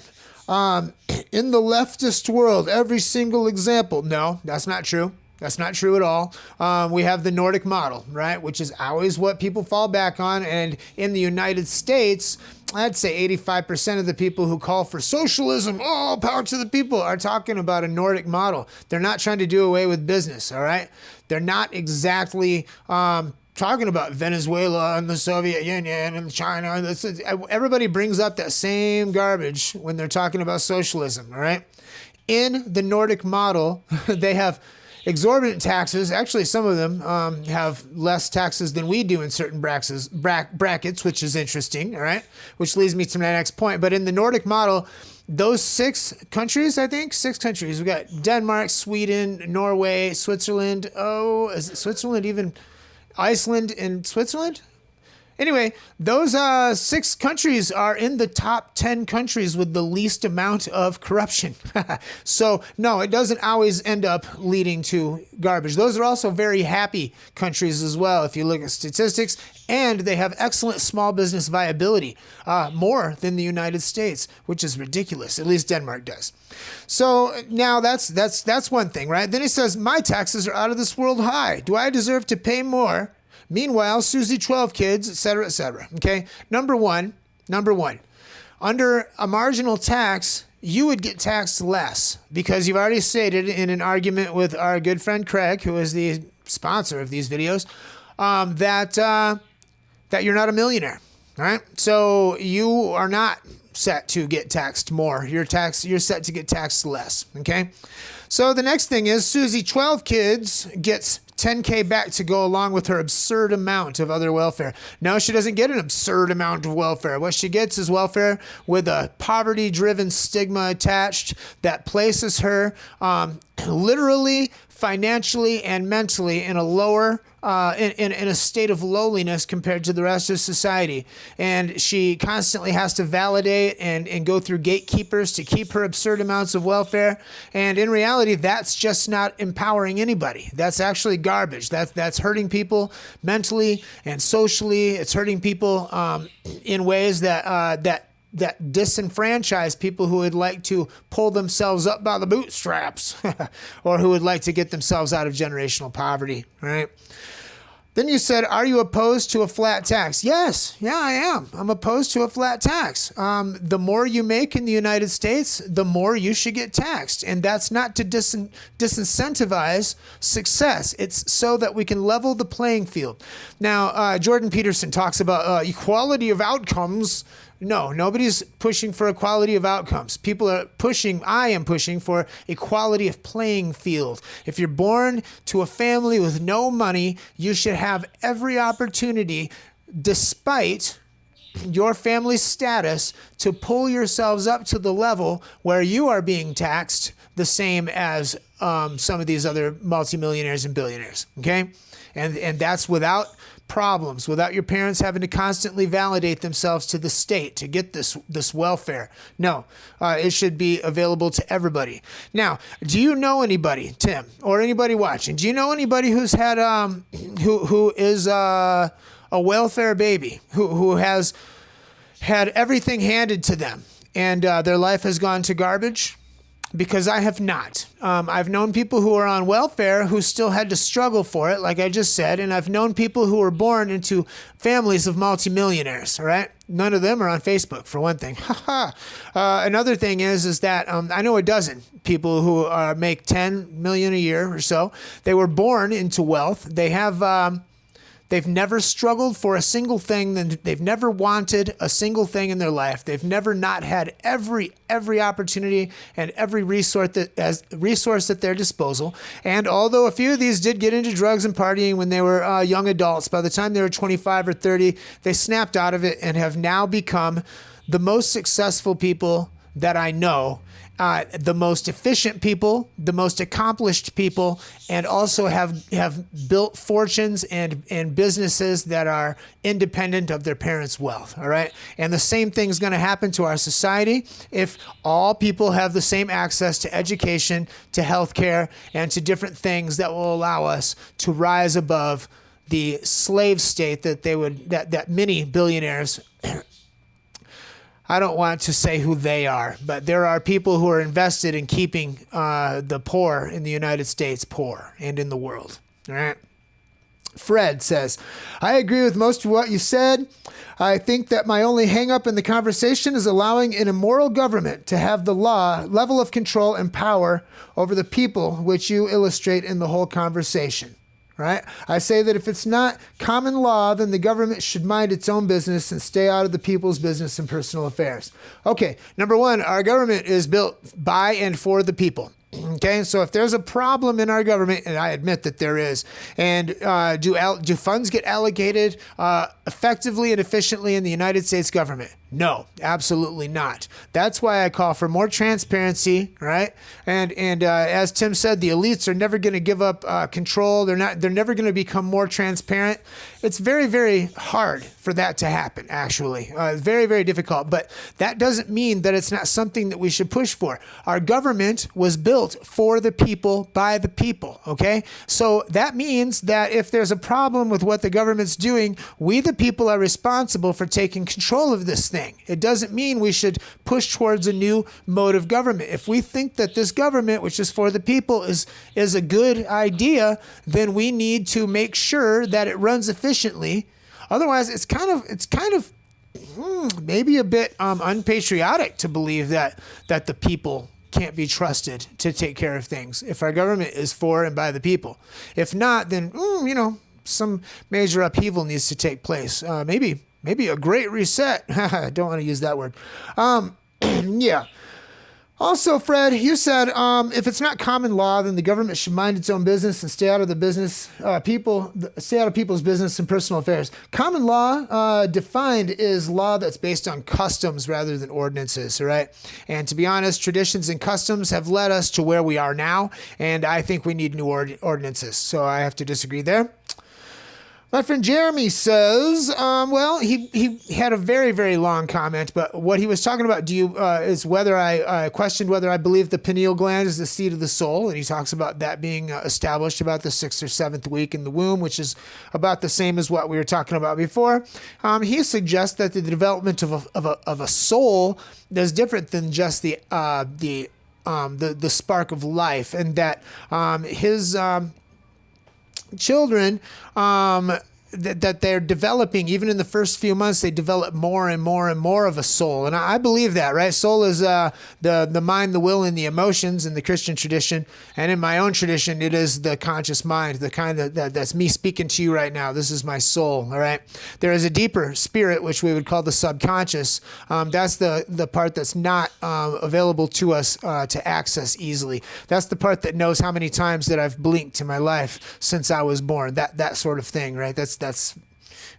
Speaker 1: in the leftist world, every single example, no, that's not true. That's not true at all. We have the Nordic model, right, which is always what people fall back on. And in the United States, I'd say 85% of the people who call for socialism, oh, power to the people, are talking about a Nordic model. They're not trying to do away with business, all right? They're not exactly talking about Venezuela and the Soviet Union and China. Everybody brings up that same garbage when they're talking about socialism, all right? In the Nordic model, they have exorbitant taxes. Actually, some of them have less taxes than we do in certain brackets, which is interesting, all right? Which leads me to my next point. But in the Nordic model, those six countries, we've got Denmark, Sweden, Norway, Switzerland. Oh, is it Switzerland even? Iceland and Switzerland? Anyway, those 6 countries are in the top 10 countries with the least amount of corruption. So, no, it doesn't always end up leading to garbage. Those are also very happy countries as well, if you look at statistics, and they have excellent small business viability, more than the United States, which is ridiculous. At least Denmark does. So now that's one thing, right? Then he says, my taxes are out of this world high. Do I deserve to pay more? Meanwhile, Susie 12 Kids, etc., etc. Okay, number one, under a marginal tax, you would get taxed less because you've already stated in an argument with our good friend Craig, who is the sponsor of these videos, that you're not a millionaire. All right, so you are not set to get taxed more. You're set to get taxed less. Okay, so the next thing is Susie 12 Kids gets $10K back to go along with her absurd amount of other welfare. No, she doesn't get an absurd amount of welfare. What she gets is welfare with a poverty-driven stigma attached that places her literally, financially, and mentally in a lower in a state of lowliness compared to the rest of society. And she constantly has to validate and go through gatekeepers to keep her absurd amounts of welfare. And in reality, that's just not empowering anybody. That's actually garbage. That's hurting people mentally and socially. It's hurting people in ways that disenfranchise people who would like to pull themselves up by the bootstraps or who would like to get themselves out of generational poverty, right? Then you said, are you opposed to a flat tax? Yes. Yeah, I am. I'm opposed to a flat tax. The more you make in the United States, the more you should get taxed. And that's not to disincentivize success. It's so that we can level the playing field. Now, Jordan Peterson talks about equality of outcomes. No, nobody's pushing for equality of outcomes. I am pushing for equality of playing field. If you're born to a family with no money, you should have every opportunity, despite your family's status, to pull yourselves up to the level where you are being taxed the same as some of these other multimillionaires and billionaires, okay? And that's without problems, without your parents having to constantly validate themselves to the state to get this welfare. No, it should be available to everybody. Now, do you know anybody, Tim, or anybody watching? Do you know anybody who's had who is a welfare baby, who has had everything handed to them and their life has gone to garbage? Because I have not. I've known people who are on welfare who still had to struggle for it, like I just said, and I've known people who were born into families of multimillionaires, all right? None of them are on Facebook, for one thing. Another thing is that I know a dozen people who make $10 million a year or so. They were born into wealth. They have... They've never struggled for a single thing. They've never wanted a single thing in their life. They've never not had every opportunity and every resource at their disposal. And although a few of these did get into drugs and partying when they were young adults, by the time they were 25 or 30, they snapped out of it and have now become the most successful people that I know. The most efficient people, the most accomplished people, and also have built fortunes and businesses that are independent of their parents' wealth, all right? And the same thing is going to happen to our society if all people have the same access to education, to healthcare, and to different things that will allow us to rise above the slave state that many billionaires I don't want to say who they are, but there are people who are invested in keeping the poor in the United States poor and in the world. All right. Fred says, I agree with most of what you said. I think that my only hang up in the conversation is allowing an immoral government to have the level of control and power over the people, which you illustrate in the whole conversation. Right? I say that if it's not common law, then the government should mind its own business and stay out of the people's business and personal affairs. Okay, number one, our government is built by and for the people. Okay, so if there's a problem in our government, and I admit that there is, and do funds get allocated effectively and efficiently in the United States government? No, absolutely not. That's why I call for more transparency, right? And as Tim said, the elites are never going to give up control. They're never going to become more transparent. It's very, very hard for that to happen, actually. Very, very difficult. But that doesn't mean that it's not something that we should push for. Our government was built for the people, by the people, okay? So that means that if there's a problem with what the government's doing, we, the people, are responsible for taking control of this thing. It doesn't mean we should push towards a new mode of government. If we think that this government, which is for the people, is a good idea, then we need to make sure that it runs efficiently. Otherwise, it's kind of maybe a bit unpatriotic to believe that the people can't be trusted to take care of things if our government is for and by the people. If not, then some major upheaval needs to take place. Maybe a great reset. I don't want to use that word. Yeah. Also, Fred, you said if it's not common law, then the government should mind its own business and stay out of stay out of people's business and personal affairs. Common law defined is law that's based on customs rather than ordinances, right? And to be honest, traditions and customs have led us to where we are now, and I think we need new ordinances. So I have to disagree there. My friend Jeremy says, he had a very, very long comment, but what he was talking about is whether I questioned whether I believe the pineal gland is the seat of the soul, and he talks about that being established about the 6th or 7th week in the womb, which is about the same as what we were talking about before. He suggests that the development of a soul is different than just the spark of life, and that his children that they're developing, even in the first few months, they develop more and more and more of a soul. And I believe that, right? Soul is the mind, the will, and the emotions in the Christian tradition. And in my own tradition, it is the conscious mind, the kind that's me speaking to you right now. This is my soul, all right? There is a deeper spirit, which we would call the subconscious. That's the part that's not available to us to access easily. That's the part that knows how many times that I've blinked in my life since I was born. That sort of thing, right? That's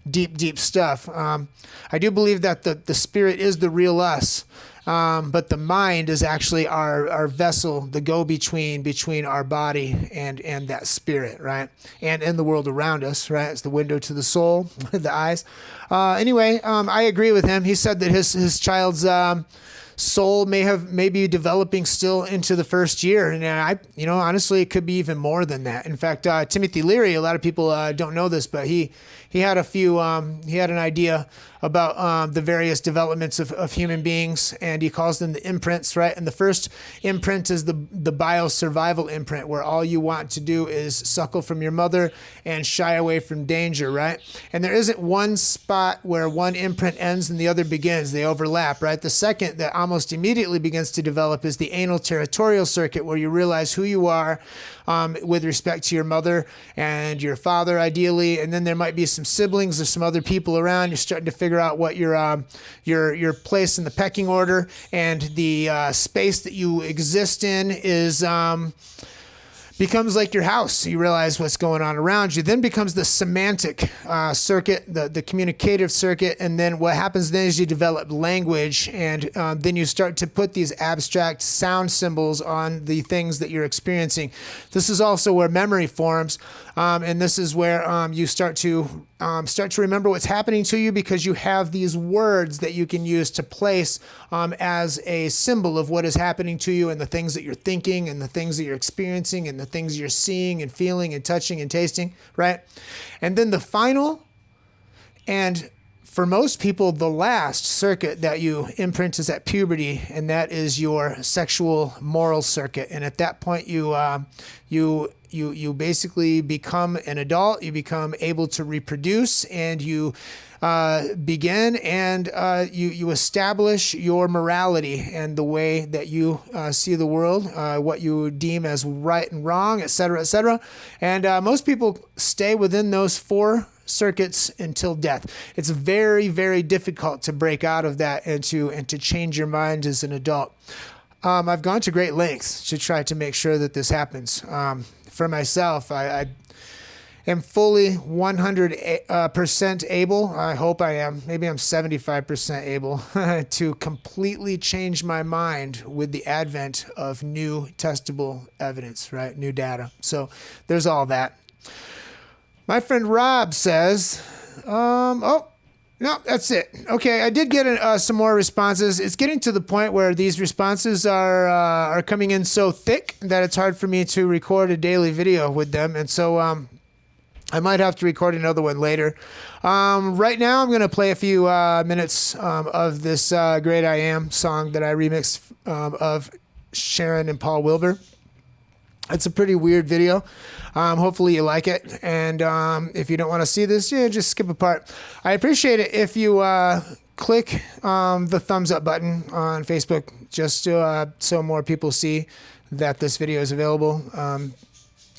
Speaker 1: deep, deep stuff. I do believe that the spirit is the real us. but the mind is actually our vessel, the go-between our body and that spirit, right? And in the world around us, right? It's the window to the soul, the eyes. Anyway, I agree with him. He said that his child's soul may be developing still into the first year, and honestly, it could be even more than that. In fact, Timothy Leary, a lot of people don't know this, but he had an idea about the various developments of human beings, and he calls them the imprints, right? And the first imprint is the biosurvival imprint, where all you want to do is suckle from your mother and shy away from danger, right? And there isn't one spot where one imprint ends and the other begins. They overlap, right? The second that almost immediately begins to develop is the anal territorial circuit, where you realize who you are with respect to your mother and your father, ideally, and then there might be some siblings or some other people around. You're starting to figure out what your place in the pecking order, and the space that you exist in is becomes like your house. You realize what's going on around you. Then becomes the semantic circuit, the communicative circuit, and then what happens then is you develop language, and then you start to put these abstract sound symbols on the things that you're experiencing. This is also where memory forms, and this is where you start to remember what's happening to you, because you have these words that you can use to place as a symbol of what is happening to you, and the things that you're thinking, and the things that you're experiencing, and the things you're seeing and feeling and touching and tasting, right? And then the final, and for most people, the last circuit that you imprint is at puberty, and that is your sexual moral circuit. And at that point, you basically become an adult. You become able to reproduce, and you begin and you establish your morality and the way that you see the world, what you deem as right and wrong, et cetera, et cetera. And most people stay within those four circuits until death. It's very, very difficult to break out of that and to change your mind as an adult. I've gone to great lengths to try to make sure that this happens. For myself, I am fully 100% able. I hope I am. Maybe I'm 75% able to completely change my mind with the advent of new testable evidence, right? New data. So there's all that. My friend Rob says, no, that's it. Okay, I did get some more responses. It's getting to the point where these responses are coming in so thick that it's hard for me to record a daily video with them. And so I might have to record another one later. Right now, I'm going to play a few minutes of this Great I Am song that I remixed of Sharon and Paul Wilbur. It's a pretty weird video. Hopefully you like it. And if you don't want to see this, just skip a part. I appreciate it if you click the thumbs up button on Facebook, just so more people see that this video is available.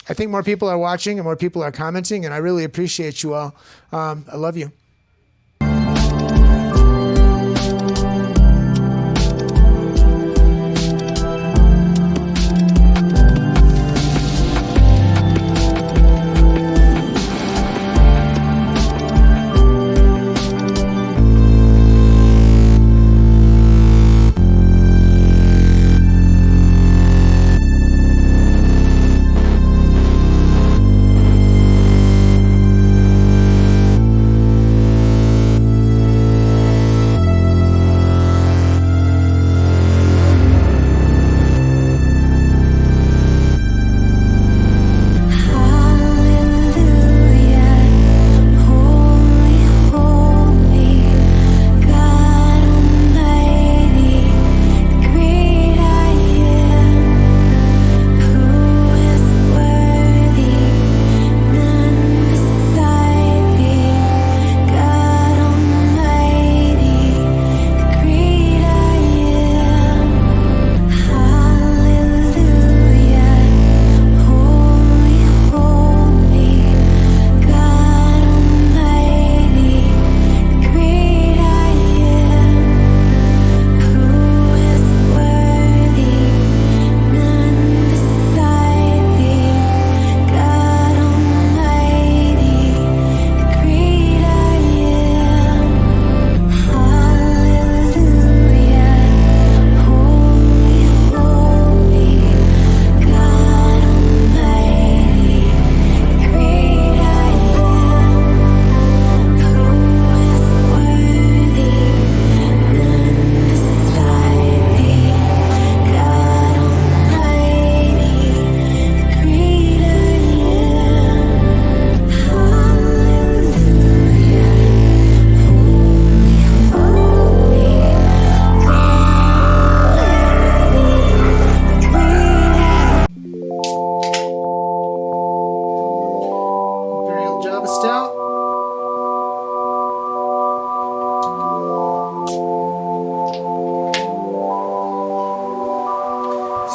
Speaker 1: I think more people are watching and more people are commenting, and I really appreciate you all. I love you.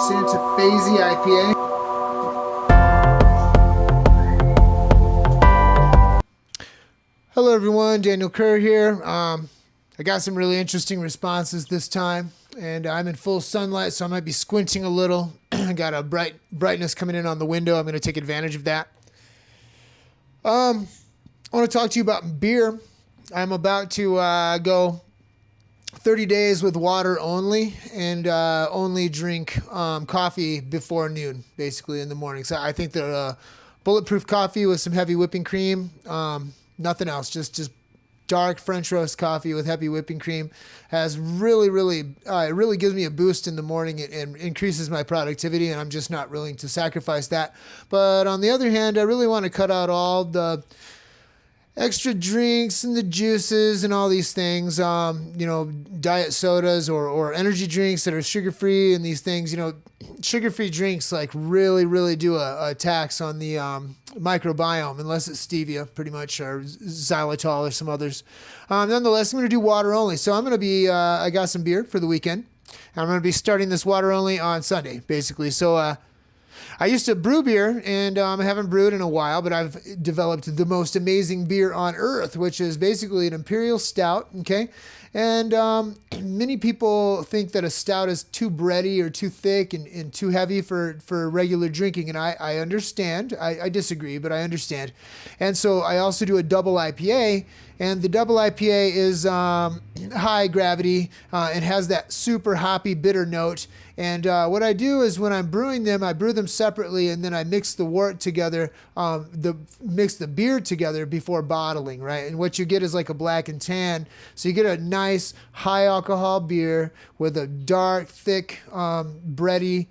Speaker 1: Santa Fe IPA. Hello everyone, Daniel Kerr here. I got some really interesting responses this time, and I'm in full sunlight, so I might be squinting a little. I got a brightness coming in on the window. I'm going to take advantage of that. I want to talk to you about beer. I'm about to go 30 days with water only, and only drink coffee before noon, basically in the morning. So I think the bulletproof coffee with some heavy whipping cream, nothing else, just dark French roast coffee with heavy whipping cream has really it really gives me a boost in the morning and increases my productivity, and I'm just not willing to sacrifice that. But on the other hand, I really want to cut out all the extra drinks and the juices and all these things, diet sodas or energy drinks that are sugar-free and these things, sugar-free drinks like really do a tax on the microbiome, unless it's stevia pretty much, or xylitol or some others. Nonetheless, I'm going to do water only. So I'm going to be, I got some beer for the weekend. I'm going to be starting this water only on Sunday, basically. So, I used to brew beer, and I haven't brewed in a while, but I've developed the most amazing beer on earth, which is basically an imperial stout, okay? And many people think that a stout is too bready or too thick and too heavy for regular drinking, and I understand. I disagree, but I understand. And so I also do a double IPA, and the double IPA is high gravity and has that super hoppy bitter note. And what I do is when I'm brewing them, I brew them separately, and then I mix the wort together, mix the beer together before bottling, right? And what you get is like a black and tan. So you get a nice high alcohol beer with a dark, thick, bready,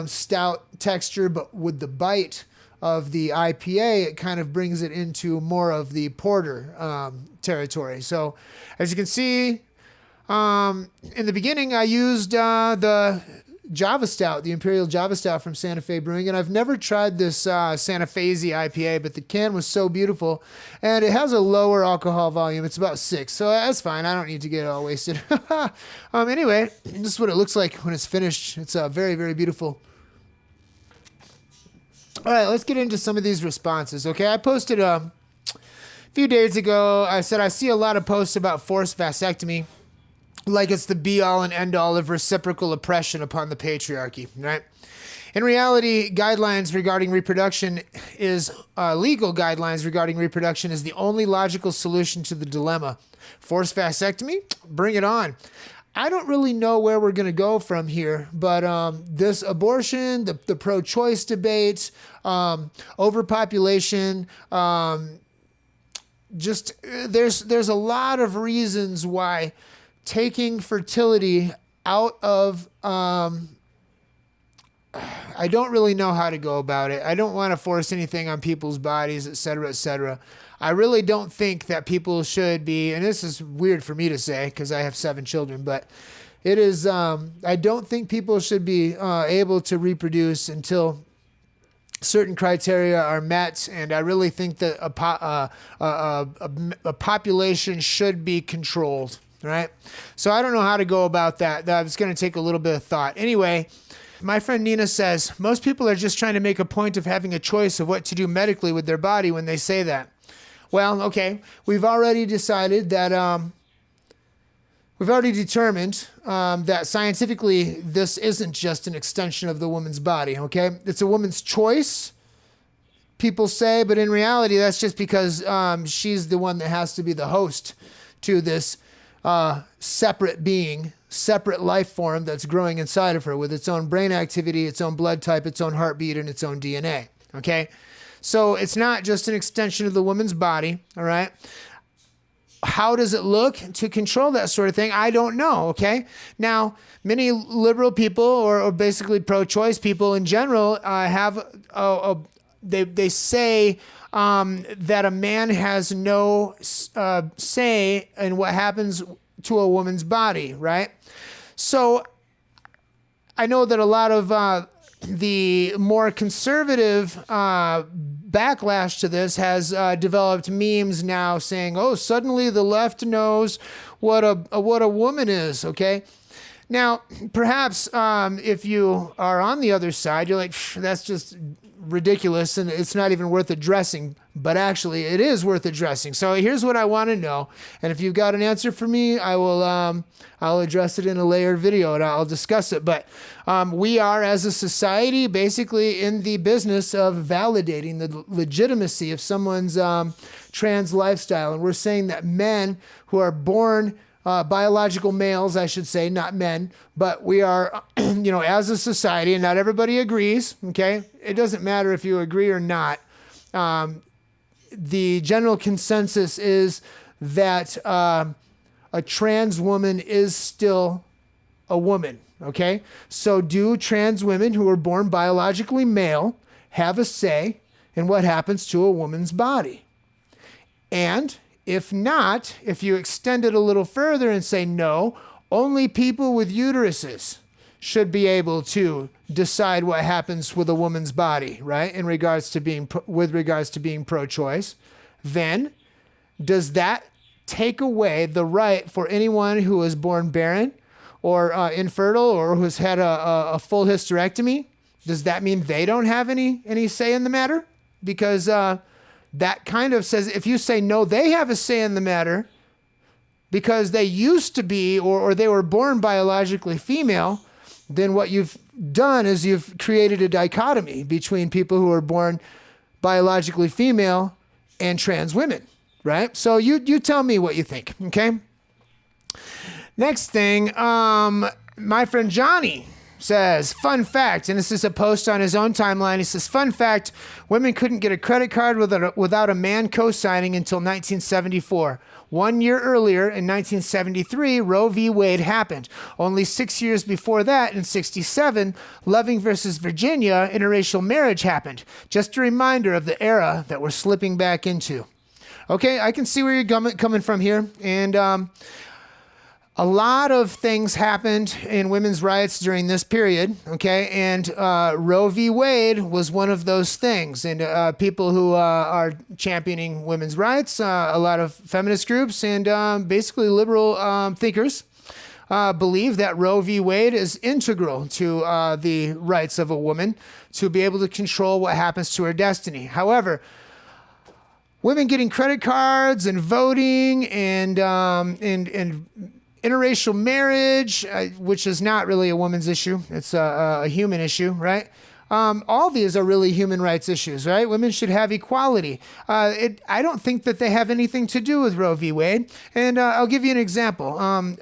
Speaker 1: stout texture, but with the bite of the IPA, it kind of brings it into more of the porter territory. So as you can see, in the beginning, I used the Java Stout, the Imperial Java Stout from Santa Fe Brewing, and I've never tried this Santa Fe IPA, but the can was so beautiful, and it has a lower alcohol volume. It's about 6, so that's fine. I don't need to get all wasted. Anyway, this is what it looks like when it's finished. It's very beautiful. All right, let's get into some of these responses, okay? I posted a few days ago, I said I see a lot of posts about forced vasectomy, like it's the be-all and end-all of reciprocal oppression upon the patriarchy, right? In reality, guidelines regarding reproduction is, legal guidelines regarding reproduction is the only logical solution to the dilemma. Forced vasectomy? Bring it on. I don't really know where we're going to go from here, but this abortion, the pro-choice debate, overpopulation, there's a lot of reasons why taking fertility out of, I don't really know how to go about it. I don't want to force anything on people's bodies, et cetera, et cetera. I really don't think that people should be, and this is weird for me to say because I have 7 children, but it is, I don't think people should be able to reproduce until certain criteria are met, and I really think that a population should be controlled, right? So I don't know how to go about that. That's going to take a little bit of thought. Anyway, my friend Nina says, most people are just trying to make a point of having a choice of what to do medically with their body when they say that. Well, okay, we've already decided that, we've already determined that scientifically this isn't just an extension of the woman's body, okay? It's a woman's choice, people say, but in reality that's just because she's the one that has to be the host to this separate being, separate life form that's growing inside of her with its own brain activity, its own blood type, its own heartbeat, and its own DNA, okay? So it's not just an extension of the woman's body, all right? How does it look to control that sort of thing? I don't know, okay? Now, many liberal people or basically pro-choice people in general have, they say that a man has no say in what happens to a woman's body, right? So I know that a lot of the more conservative backlash to this has developed memes now saying, oh, suddenly the left knows what a woman is, okay? Now, perhaps if you are on the other side, you're like, that's just ridiculous and it's not even worth addressing. But actually, it is worth addressing. So here's what I want to know. And if you've got an answer for me, I'll address it in a layered video and I'll discuss it. But we are, as a society, basically in the business of validating the legitimacy of someone's trans lifestyle. And we're saying that men who are born biological males, I should say, not men, but we are, as a society, and not everybody agrees, okay? It doesn't matter if you agree or not. The general consensus is that a trans woman is still a woman, okay? So do trans women who are born biologically male have a say in what happens to a woman's body? And if not, if you extend it a little further and say, no, only people with uteruses should be able to decide what happens with a woman's body, right? With regards to being pro-choice, then does that take away the right for anyone who was born barren or infertile or who's had a full hysterectomy? Does that mean they don't have any say in the matter? Because that kind of says, if you say no, they have a say in the matter because they used to be or they were born biologically female, then what you've done is you've created a dichotomy between people who are born biologically female and trans women, right? So you tell me what you think, okay? Next thing, my friend Johnny says, fun fact, and this is a post on his own timeline. He says, fun fact, women couldn't get a credit card without a man co-signing until 1974. 1 year earlier, in 1973, Roe v. Wade happened. Only 6 years before that, in 67, Loving versus Virginia, interracial marriage happened. Just a reminder of the era that we're slipping back into. Okay, I can see where you're coming from here. And a lot of things happened in women's rights during this period, okay? And Roe v. Wade was one of those things. And people who are championing women's rights, a lot of feminist groups and basically liberal thinkers believe that Roe v. Wade is integral to the rights of a woman to be able to control what happens to her destiny. However, women getting credit cards and voting and interracial marriage, which is not really a woman's issue. It's a human issue, right? All these are really human rights issues, right? Women should have equality. I don't think that they have anything to do with Roe v. Wade. And I'll give you an example.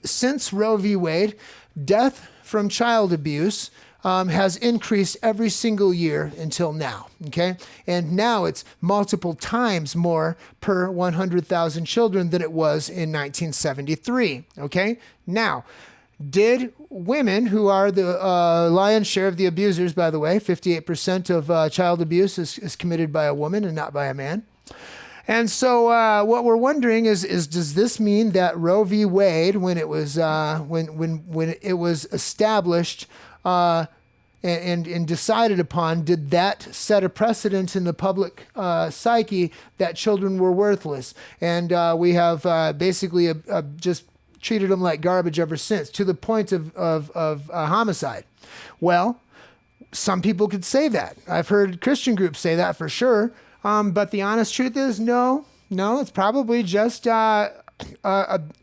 Speaker 1: Since Roe v. Wade, death from child abuse has increased every single year until now, okay? And now it's multiple times more per 100,000 children than it was in 1973, okay? Now, did women, who are the lion's share of the abusers, by the way, 58% of child abuse is committed by a woman and not by a man. And so what we're wondering is does this mean that Roe v. Wade, when it was when it was established and decided upon, did that set a precedent in the public psyche that children were worthless? And we have basically just treated them like garbage ever since, to the point of homicide. Well, some people could say that. I've heard Christian groups say that for sure. But the honest truth is, no, it's probably just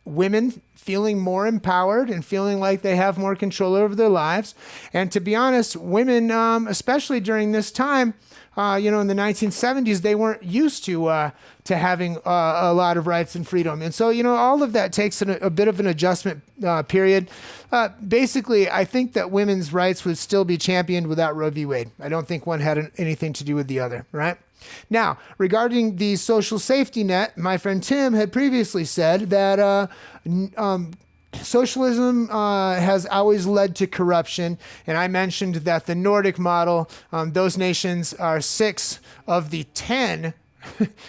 Speaker 1: women feeling more empowered and feeling like they have more control over their lives. And to be honest, women, especially during this time, in the 1970s, they weren't used to having a lot of rights and freedom. And so, all of that takes a bit of an adjustment period. Basically, I think that women's rights would still be championed without Roe v. Wade. I don't think one had anything to do with the other, right? Now, regarding the social safety net, my friend Tim had previously said that socialism has always led to corruption, and I mentioned that the Nordic model, those nations are 6 of the 10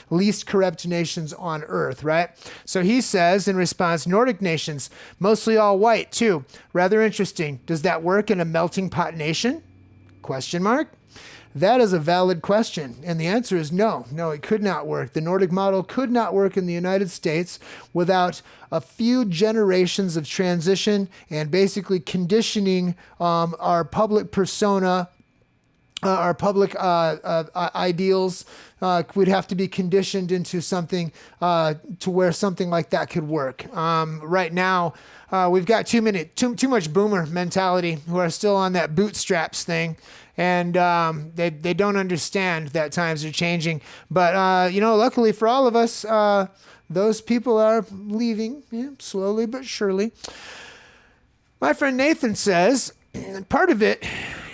Speaker 1: least corrupt nations on earth, right? So he says in response, Nordic nations, mostly all white too. Rather interesting. Does that work in a melting pot nation? Question mark. That is a valid question. And the answer is no. No, it could not work. The Nordic model could not work in the United States without a few generations of transition and basically conditioning our public persona, our public ideals would have to be conditioned into something to where something like that could work. Right now, we've got too much boomer mentality who are still on that bootstraps thing. And they don't understand that times are changing. But, luckily for all of us, those people are leaving slowly but surely. My friend Nathan says, part of it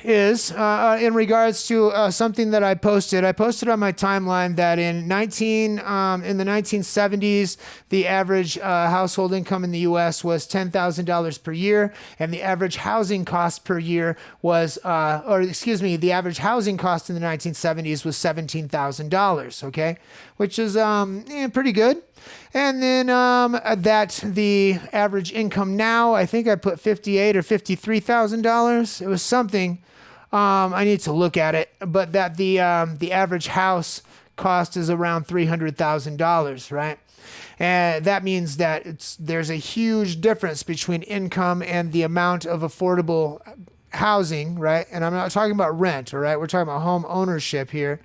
Speaker 1: is in regards to something that I posted. I posted on my timeline that in the 1970s, the average household income in the U.S. was $10,000 per year, and the average housing cost per year was, the average housing cost in the 1970s was $17,000. Okay, which is pretty good. And then that the average income now, I think I put $58,000 or $53,000. It was something. I need to look at it, but that the average house cost is around $300,000, right? And that means that there's a huge difference between income and the amount of affordable housing, right? And I'm not talking about rent, all right? We're talking about home ownership here.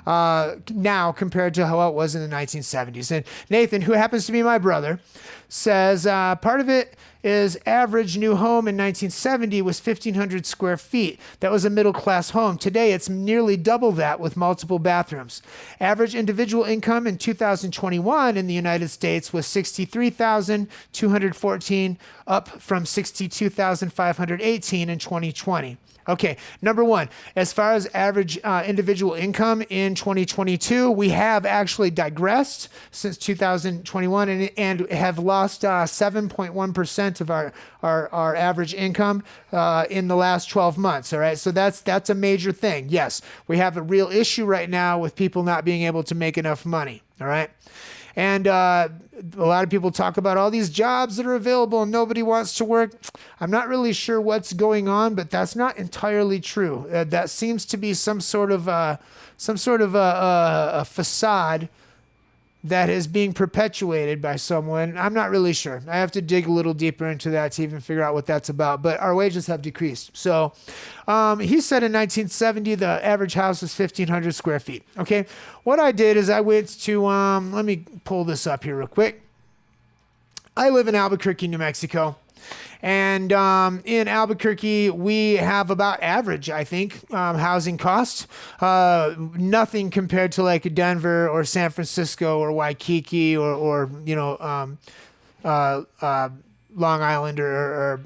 Speaker 1: Now compared to how it was in the 1970s. And Nathan, who happens to be my brother, says part of it is average new home in 1970 was 1,500 square feet. That was a middle-class home. Today, it's nearly double that with multiple bathrooms. Average individual income in 2021 in the United States was $63,214, up from $62,518 in 2020. Okay, number one, as far as average individual income in 2022, we have actually digressed since 2021 and have lost 7.1% of our average income in the last 12 months. All right, so that's a major thing. Yes, we have a real issue right now with people not being able to make enough money. All right. And a lot of people talk about all these jobs that are available and nobody wants to work. I'm not really sure what's going on, but that's not entirely true. That seems to be some sort of a facade that is being perpetuated by someone. I'm not really sure. I have to dig a little deeper into that to even figure out what that's about. But our wages have decreased. So he said in 1970, the average house was 1,500 square feet. Okay. What I did is I went to, let me pull this up here real quick. I live in Albuquerque, New Mexico. And in Albuquerque, we have about average, I think, housing costs. Nothing compared to like Denver or San Francisco or Waikiki or Long Island or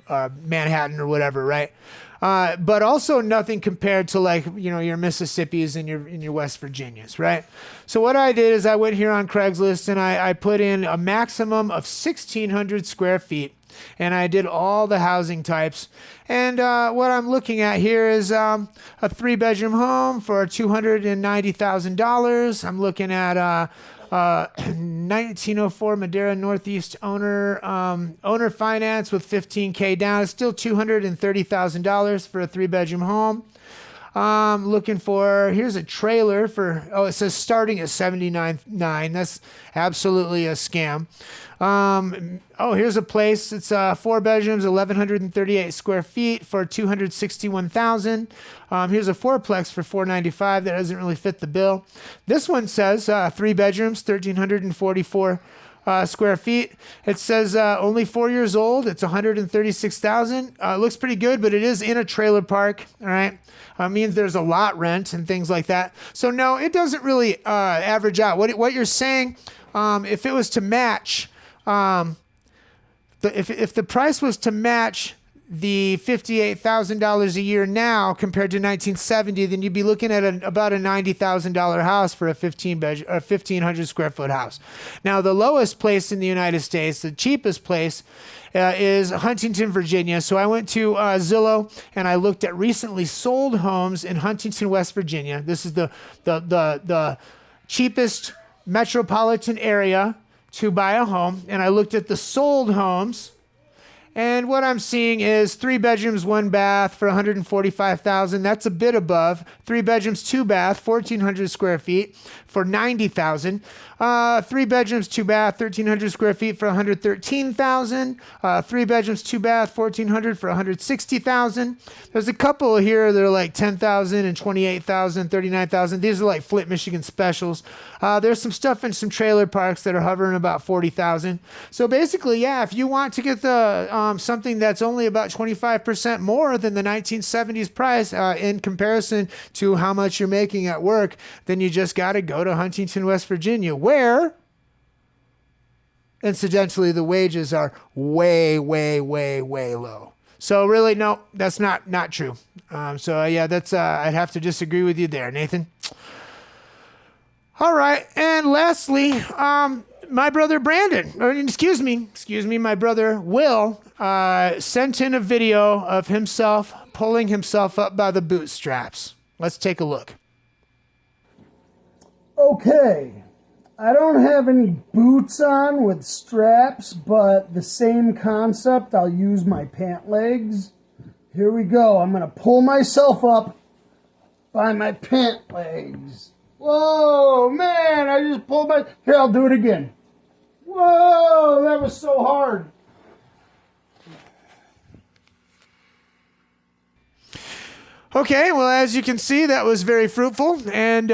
Speaker 1: Manhattan or whatever, right? But also nothing compared to like, your Mississippis and your West Virginias, right? So what I did is I went here on Craigslist and I put in a maximum of 1,600 square feet. And I did all the housing types. And what I'm looking at here is a 3-bedroom home for $290,000. I'm looking at 1904 Madera Northeast owner finance with $15K down. It's still $230,000 for a 3-bedroom home. Looking for, here's a trailer for, it says starting at $79,900. That's absolutely a scam. Here's a place. It's 4 bedrooms, 1,138 square feet for $261,000. Here's a fourplex for $495. That doesn't really fit the bill. This one says 3 bedrooms, 1,344 square feet. It says only 4 years old. It's $136,000. It looks pretty good, but it is in a trailer park. All right, means there's a lot rent and things like that. So no, it doesn't really average out. What you're saying, if it was to match, if the price was to match the $58,000 a year now compared to 1970, then you'd be looking at about a $90,000 house for a 1,500 square foot house. Now, the lowest place in the United States, the cheapest place, is Huntington, Virginia. So I went to Zillow and I looked at recently sold homes in Huntington, West Virginia. This is the cheapest metropolitan area to buy a home. And I looked at the sold homes. And what I'm seeing is 3 bedrooms, 1 bath for $145,000. That's a bit above. 3 bedrooms, 2 bath, 1,400 square feet for $90,000. 3 bedrooms, 2 bath, 1,300 square feet for $113,000. 3 bedrooms, 2 bath, 1,400 for $160,000. There's a couple here that are like $10,000 and $28,000, $39,000. These are like Flint, Michigan specials. There's some stuff in some trailer parks that are hovering about $40,000. So basically, yeah, if you want to get the something that's only about 25% more than the 1970s price in comparison to how much you're making at work, then you just got to go to Huntington, West Virginia, where, incidentally, the wages are way, way, way, way low. So really, no, that's not true. Yeah, that's I'd have to disagree with you there, Nathan. All right, and lastly, my brother Brandon, my brother Will, sent in a video of himself pulling himself up by the bootstraps. Let's take a look.
Speaker 4: Okay, I don't have any boots on with straps, but the same concept. I'll use my pant legs. Here we go. I'm going to pull myself up by my pant legs. Whoa, man, I just pulled my... Here, I'll do it again. Whoa, that was so hard.
Speaker 1: Okay, well, as you can see, that was very fruitful. And,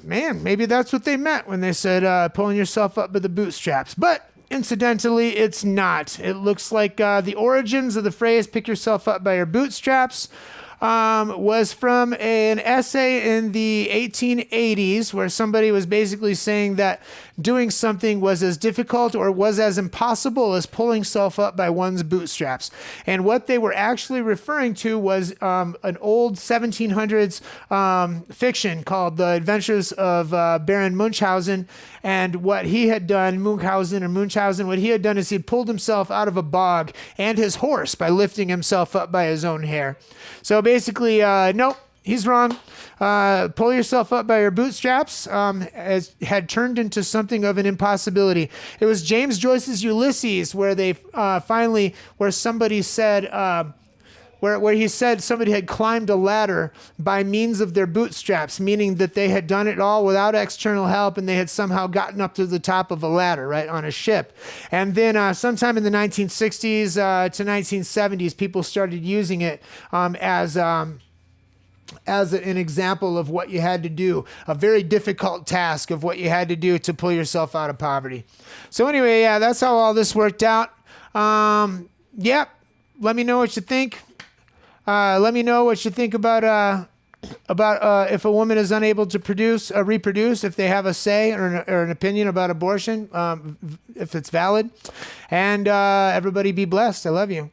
Speaker 1: man, maybe that's what they meant when they said pulling yourself up by the bootstraps. But, incidentally, it's not. It looks like the origins of the phrase pick yourself up by your bootstraps was from an essay in the 1880s where somebody was basically saying that doing something was as difficult or was as impossible as pulling self up by one's bootstraps. And what they were actually referring to was an old 1700s fiction called The Adventures of Baron Munchausen. And what he had done, Munchausen, what he had done is he pulled himself out of a bog and his horse by lifting himself up by his own hair. So basically, nope, he's wrong. Pull yourself up by your bootstraps had turned into something of an impossibility. It was James Joyce's Ulysses where they where somebody said, where he said somebody had climbed a ladder by means of their bootstraps, meaning that they had done it all without external help and they had somehow gotten up to the top of a ladder, right, on a ship. And then sometime in the 1960s to 1970s, people started using it as an example of what you had to do, a very difficult task of what you had to do to pull yourself out of poverty. So anyway, yeah, that's how all this worked out. Yep, let me know what you think. Let me know what you think about if a woman is unable to reproduce, if they have a say or an opinion about abortion, if it's valid. And everybody be blessed. I love you.